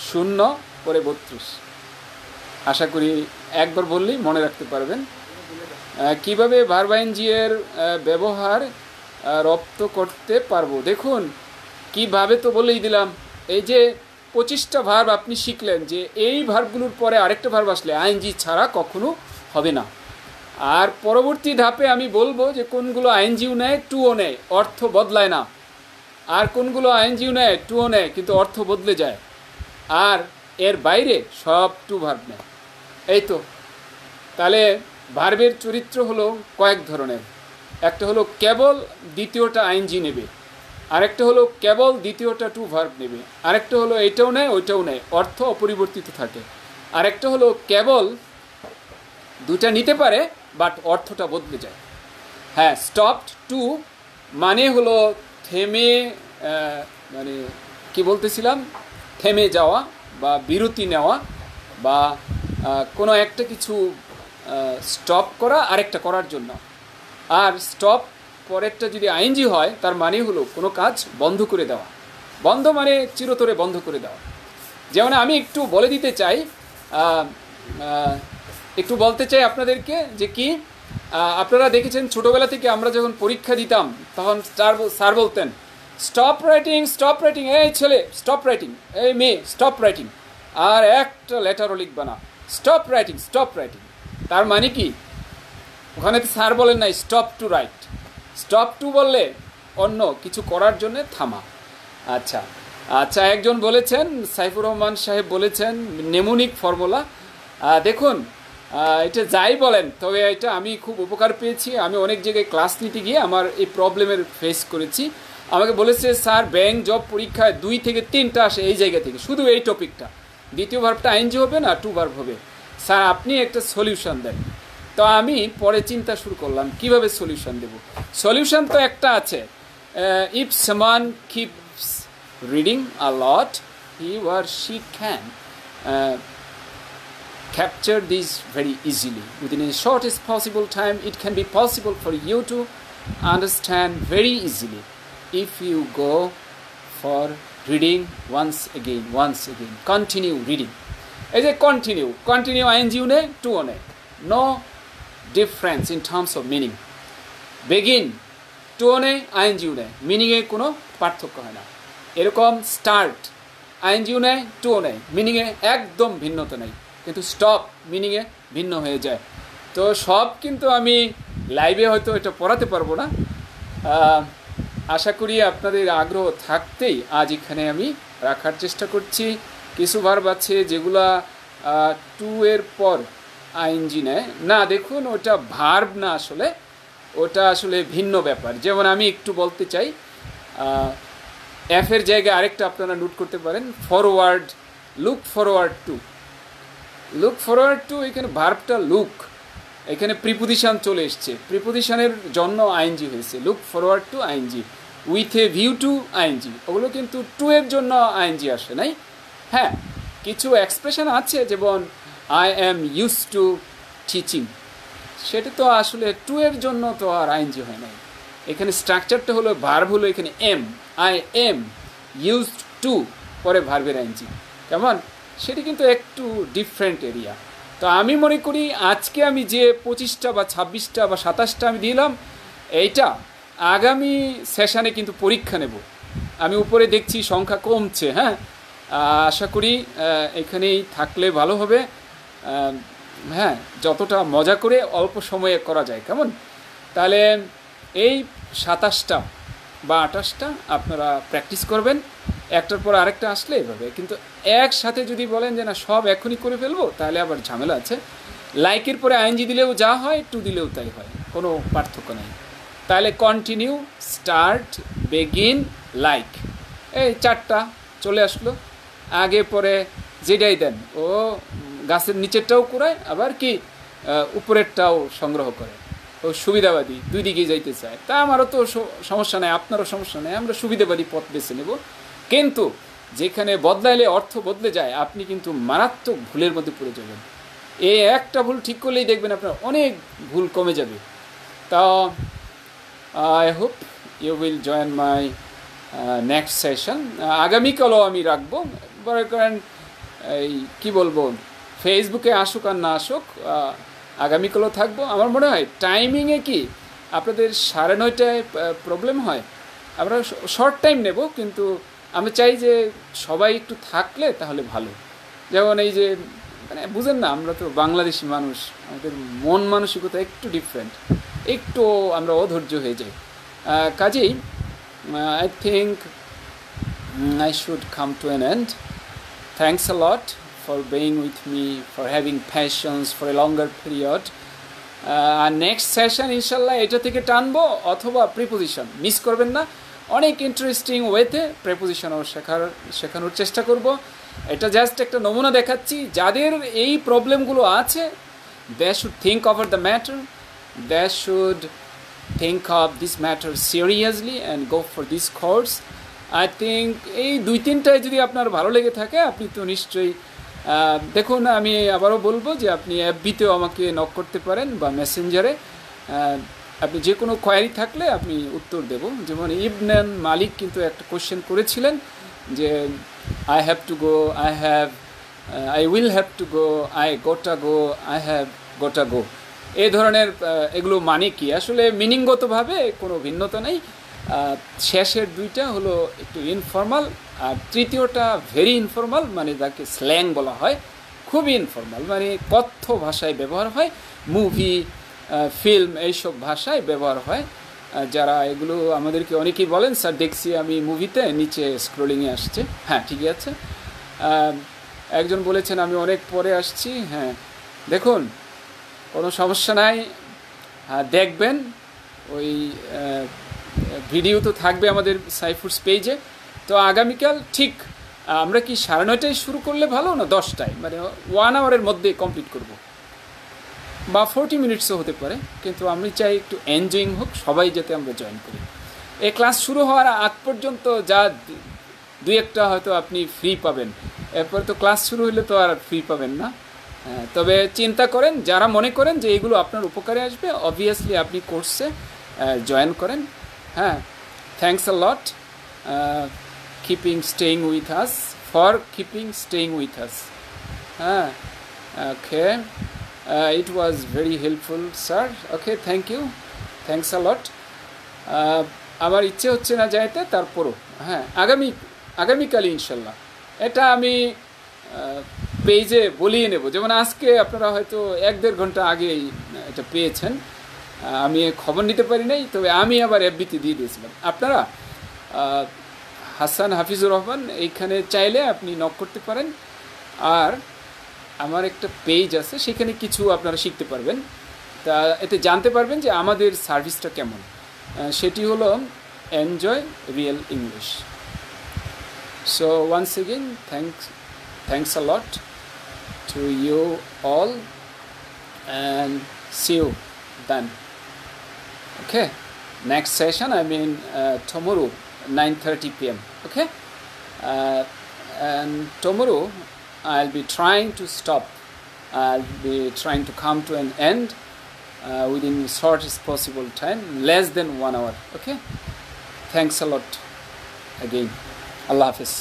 0 পরে 32। আশা করি একবার বললেই মনে রাখতে পারবেন। কিভাবে ভার্ব আইএনজি এর ব্যবহার রপ্ত করতে পারবো, দেখুন কিভাবে তো বলেই দিলাম। এই যে 25টা ভার্ব আপনি শিখলেন, যে এই ভার্বগুলোর পরে আরেকটা ভার্ব আসলে আইএনজি ছাড়া কখনো হবে না। আর পরবর্তী ধাপে আমি বলবো যে কোনগুলো আইএনজিও নেয়, টুও নেয়, অর্থ বদলায় না, আর কোনগুলো আইএনজিও নেয়, টুও নেয় কিন্তু অর্থ বদলে যায়, আর এর বাইরে সব টু ভার্ব নেয়। এই তো, তাহলে ভার্বের চরিত্র হলো কয়েক ধরনের। একটা হলো কেবল দ্বিতীয়টা আইএনজি নেবে, আরেকটা হলো কেবল দ্বিতীয়টা টু ভার্ব নেবে, আরেকটা হলো এটাও নেয় ওইটাও নেয়, অর্থ অপরিবর্তিত থাকে, আরেকটা হলো কেবল দুটা নিতে পারে বাট অর্থটা বদলে যায়। হ্যাঁ, স্টপড টু মানে হলো থেমে, মানে কি বলতেছিলাম, থেমে যাওয়া বা বিরতি নেওয়া, বা কোনো একটা কিছু স্টপ করা আরেকটা করার জন্য। আর স্টপ পরেরটা যদি আইএনজি হয় তার মানে হলো কোনো কাজ বন্ধ করে দেওয়া। বন্ধ মানে চিরতরে বন্ধ করে দেওয়া। যেমন আমি একটু বলে দিতে চাই, একটু বলতে চাই আপনাদেরকে যে কি, আপনারা দেখেছেন ছোটোবেলা থেকে আমরা যখন পরীক্ষা দিতাম তখন স্যার বলতেন স্টপ রাইটিং, স্টপ রাইটিং, এই ছেলে স্টপ রাইটিং, এই মেয়ে স্টপ রাইটিং, আর একটা লেটারও লিখবা না, স্টপ রাইটিং, স্টপ রাইটিং। তার মানে কি, ওখানে তো স্যার বলেন নাই stop to write, stop to বললে অন্য কিছু করার জন্য থামা। আচ্ছা আচ্ছা, একজন বলেছেন, সাইফুর রহমান সাহেব বলেছেন নেমোনিক ফর্মুলা। দেখুন এটা যাই বলেন, তবে এটা আমি খুব উপকার পেয়েছি। আমি অনেক জায়গায় ক্লাস নিতে গিয়ে আমার এই প্রবলেমের ফেস করেছি। আমাকে বলেছে স্যার ব্যাংক জব পরীক্ষায় 2 থেকে 3টা আসে এই জায়গা থেকে, শুধু এই টপিকটা, দ্বিতীয় ভার্বটা আইএনজি হবে না টু ভার্ব হবে, স্যার আপনি একটা সলিউশন দেন। তো আমি পরে চিন্তা শুরু করলাম কিভাবে সলিউশন দেব। সলিউশন তো একটা আছে, ইফ সামান keeps reading a lot he or she can capture this very easily within a shortest possible time. It can be possible for you to understand very easily if you go for reading once again. Continue reading. As a continue ing une to one. No difference in terms of meaning. Begin to one ing une meaning এ কোনো পার্থক্য হয় না। এরকম start ing une to one meaning এ একদম ভিন্নতা নেই, কিন্তু stop meaning এ ভিন্ন হয়ে যায়। তো সব কিন্তু আমি লাইভে হয়তো এটা পড়াতে পারবো না। আশা করি আপনাদের আগ্রহ থাকতেই আজ এখানে আমি রাখার চেষ্টা করছি। কিছু ভার্ব আছে যেগুলা টু এর পর আইএনজি নেয় না। দেখুন ওটা ভার্ব না, আসলে ওটা আসলে ভিন্ন ব্যাপার। যেমন আমি একটু বলতে চাই, এফের জায়গায় আরেকটা আপনারা নোট করতে পারেন, ফরওয়ার্ড, লুক ফরওয়ার্ড টু। এখানে ভার্বটা লুক, এখানে প্রিপোজিশন চলে এসছে, প্রিপোজিশনের জন্য আইএনজি হয়েছে, look forward to ING, with a view to ING. ওগুলো কিন্তু টু এর জন্য আইএনজি আসে নাই। হ্যাঁ, কিছু এক্সপ্রেশন আছে যেমন I am use to teaching, সেটা তো আসলে টু এর জন্য তো আর আইএনজি হয় নাই। এখানে স্ট্রাকচারটা হলো ভার্ব হলো এখানে am, I am used to, পরে ভার্বের আইএনজি, কেমন? সেটা কিন্তু একটু ডিফারেন্ট এরিয়া। তো আমি মনে করি আজকে আমি যে 25টা বা 26টা বা 27টা আমি দিলাম, এইটা আগামী সেশানে কিন্তু পরীক্ষা নেব। আমি উপরে দেখছি সংখ্যা কমছে। হ্যাঁ, আশা করি এখানেই থাকলে ভালো হবে। হ্যাঁ, যতটা মজা করে অল্প সময়ে করা যায়, কেমন? তাহলে এই 27টা বা 28টা আপনারা প্র্যাকটিস করবেন, একটার পর আরেকটা আসলে এভাবে। কিন্তু একসাথে যদি বলেন যে না সব এখনই করে ফেলবো, তাহলে আবার ঝামেলা আছে। লাইকের পরে আইএনজি দিলেও যা হয়, টু দিলেও তাই হয়, কোনো পার্থক্য নেই। তাহলে কন্টিনিউ, স্টার্ট, বেগিন, লাইক, এই 4টা চলে আসলো। আগে পরে যেটাই দেন, ও গাছের নিচেরটাও কুড়ায়, আবার কি উপরেরটাও সংগ্রহ করে। ও সুবিধাবাদী, দুই দিকেই যাইতে চায়। তা আমারও তো সমস্যা নেই, আপনারও সমস্যা নেই, আমরা সুবিধাবাদী পথ বেছে নেব। কিন্তু যেখানে বদলাইলে অর্থ বদলে যায়, আপনি কিন্তু মারাত্মক ভুলের মধ্যে পড়ে যাবেন। এই একটা ভুল ঠিক করলেই দেখবেন আপনার অনেক ভুল কমে যাবে। তা I hope you will join my next session. আগামীকালও আমি রাখবো। মনে করেন এই কী বলবো, ফেসবুকে আসুক আর না আসুক, আগামীকালও থাকবো। আমার মনে হয় টাইমিংয়ে কি আপনাদের 9:30টায় প্রবলেম হয়, আমরা শর্ট টাইম নেব, কিন্তু আমি চাই যে সবাই একটু থাকলে তাহলে ভালো। যেমন এই যে মানে বুঝেন না, আমরা তো বাংলাদেশি মানুষ, আমাদের মন মানসিকতা একটু ডিফারেন্ট, একটু আমরা অধৈর্য হয়ে যাই। কাজেই I think I should come to an end. Thanks a lot for being with me, for having patience for a longer period. Next session ইনশাল্লাহ এটা থেকে টানবো, অথবা প্রিপোজিশন মিস করবেন না। অনেক ইন্টারেস্টিং ওয়েতে প্রিপোজিশনও শেখানোর চেষ্টা করব। এটা জাস্ট একটা নমুনা দেখাচ্ছি। যাদের এই প্রবলেমগুলো আছে, they should think over the matter, they should think of this matter seriously and go for this course. I think এই 2-3টায় যদি আপনার ভালো লেগে থাকে, আপনি তো নিশ্চয়ই দেখুন, আমি আবারও বলবো যে আপনি এফবিতেও আমাকে নক করতে পারেন বা মেসেঞ্জারে। আপনি যে কোনো কোয়ারি থাকলে আপনি উত্তর দেব। যেমন ইবনান মালিক কিন্তু একটা কোশ্চেন করেছিলেন যে I have to go, I will have to go, I গোটা গো, আই হ্যাভ গোটা গো, এই ধরনের এগুলো মানে কি? আসলে মিনিংগতভাবে কোনো ভিন্নতা নেই। শেষের 2টা হলো একটু ইনফর্মাল, আর তৃতীয়টা ভেরি ইনফর্মাল, মানে যাকে স্ল্যাং বলা হয়, খুবই ইনফর্মাল, মানে কথ্য ভাষায় ব্যবহার হয়, মুভি, ফিল্ম, এইসব ভাষায় ব্যবহার হয়। যারা এগুলো আমাদেরকে অনেকেই বলেন, স্যার দেখছি আমি মুভিতে নিচে স্ক্রোলিংয়ে আসছে। হ্যাঁ, ঠিকই আছে। একজন বলেছেন আমি অনেক পরে আসছি। হ্যাঁ, দেখুন কোনো সমস্যা নাই, দেখবেন। ওই ভিডিও তো থাকবে আমাদের সাইফুডস পেজে। তো আগামীকাল ঠিক আমরা কি 9:30টায় শুরু করলে ভালো না 10টায়, মানে 1 আওয়ারের মধ্যে কমপ্লিট করব, বা 40 মিনিটসও হতে পারে। কিন্তু আমি চাই একটু এনজয়িং হোক, সবাই যাতে আমরা জয়েন করি। এই ক্লাস শুরু হওয়ার আগ পর্যন্ত যা 2-1টা হয়তো আপনি ফ্রি পাবেন, এরপর তো ক্লাস শুরু হলে তো আর ফ্রি পাবেন না। তবে চিন্তা করেন, যারা মনে করেন যে এগুলো আপনার উপকারে আসবে, অবভিয়াসলি আপনি কোর্সে জয়েন করেন। হ্যাঁ, thanks a lot staying with us, for keeping staying with us. Okay, it was very helpful, sir. Okay, thank you, thanks a lot. আমার ইচ্ছে হচ্ছে না যাইতে, তারপরও হ্যাঁ আগামীকাল ইনশাল্লাহ এটা আমি পেজে বলিয়ে নেব। যেমন আজকে আপনারা হয়তো 1-1.5 ঘন্টা আগেই এটা পেয়েছেন, আমি খবর নিতে পারি নাই, তবে আমি আবার এফবিতে দিয়ে দিয়েছিলাম। আপনারা হাসান হাফিজুর রহমান এইখানে চাইলে আপনি নক করতে পারেন। আর আমার একটা পেজ আছে, সেখানে কিছু আপনারা শিখতে পারবেন, তা এতে জানতে পারবেন যে আমাদের সার্ভিসটা কেমন। সেটি হলো enjoy real English. So once again thanks a lot to you all, and see you then. Okay, next session, I mean tomorrow 9:30 p.m. Okay, and tomorrow I'll be trying to stop, I'll be trying to come to an end within the shortest possible time, less than 1 hour. Okay, thanks a lot again. Allah Hafiz.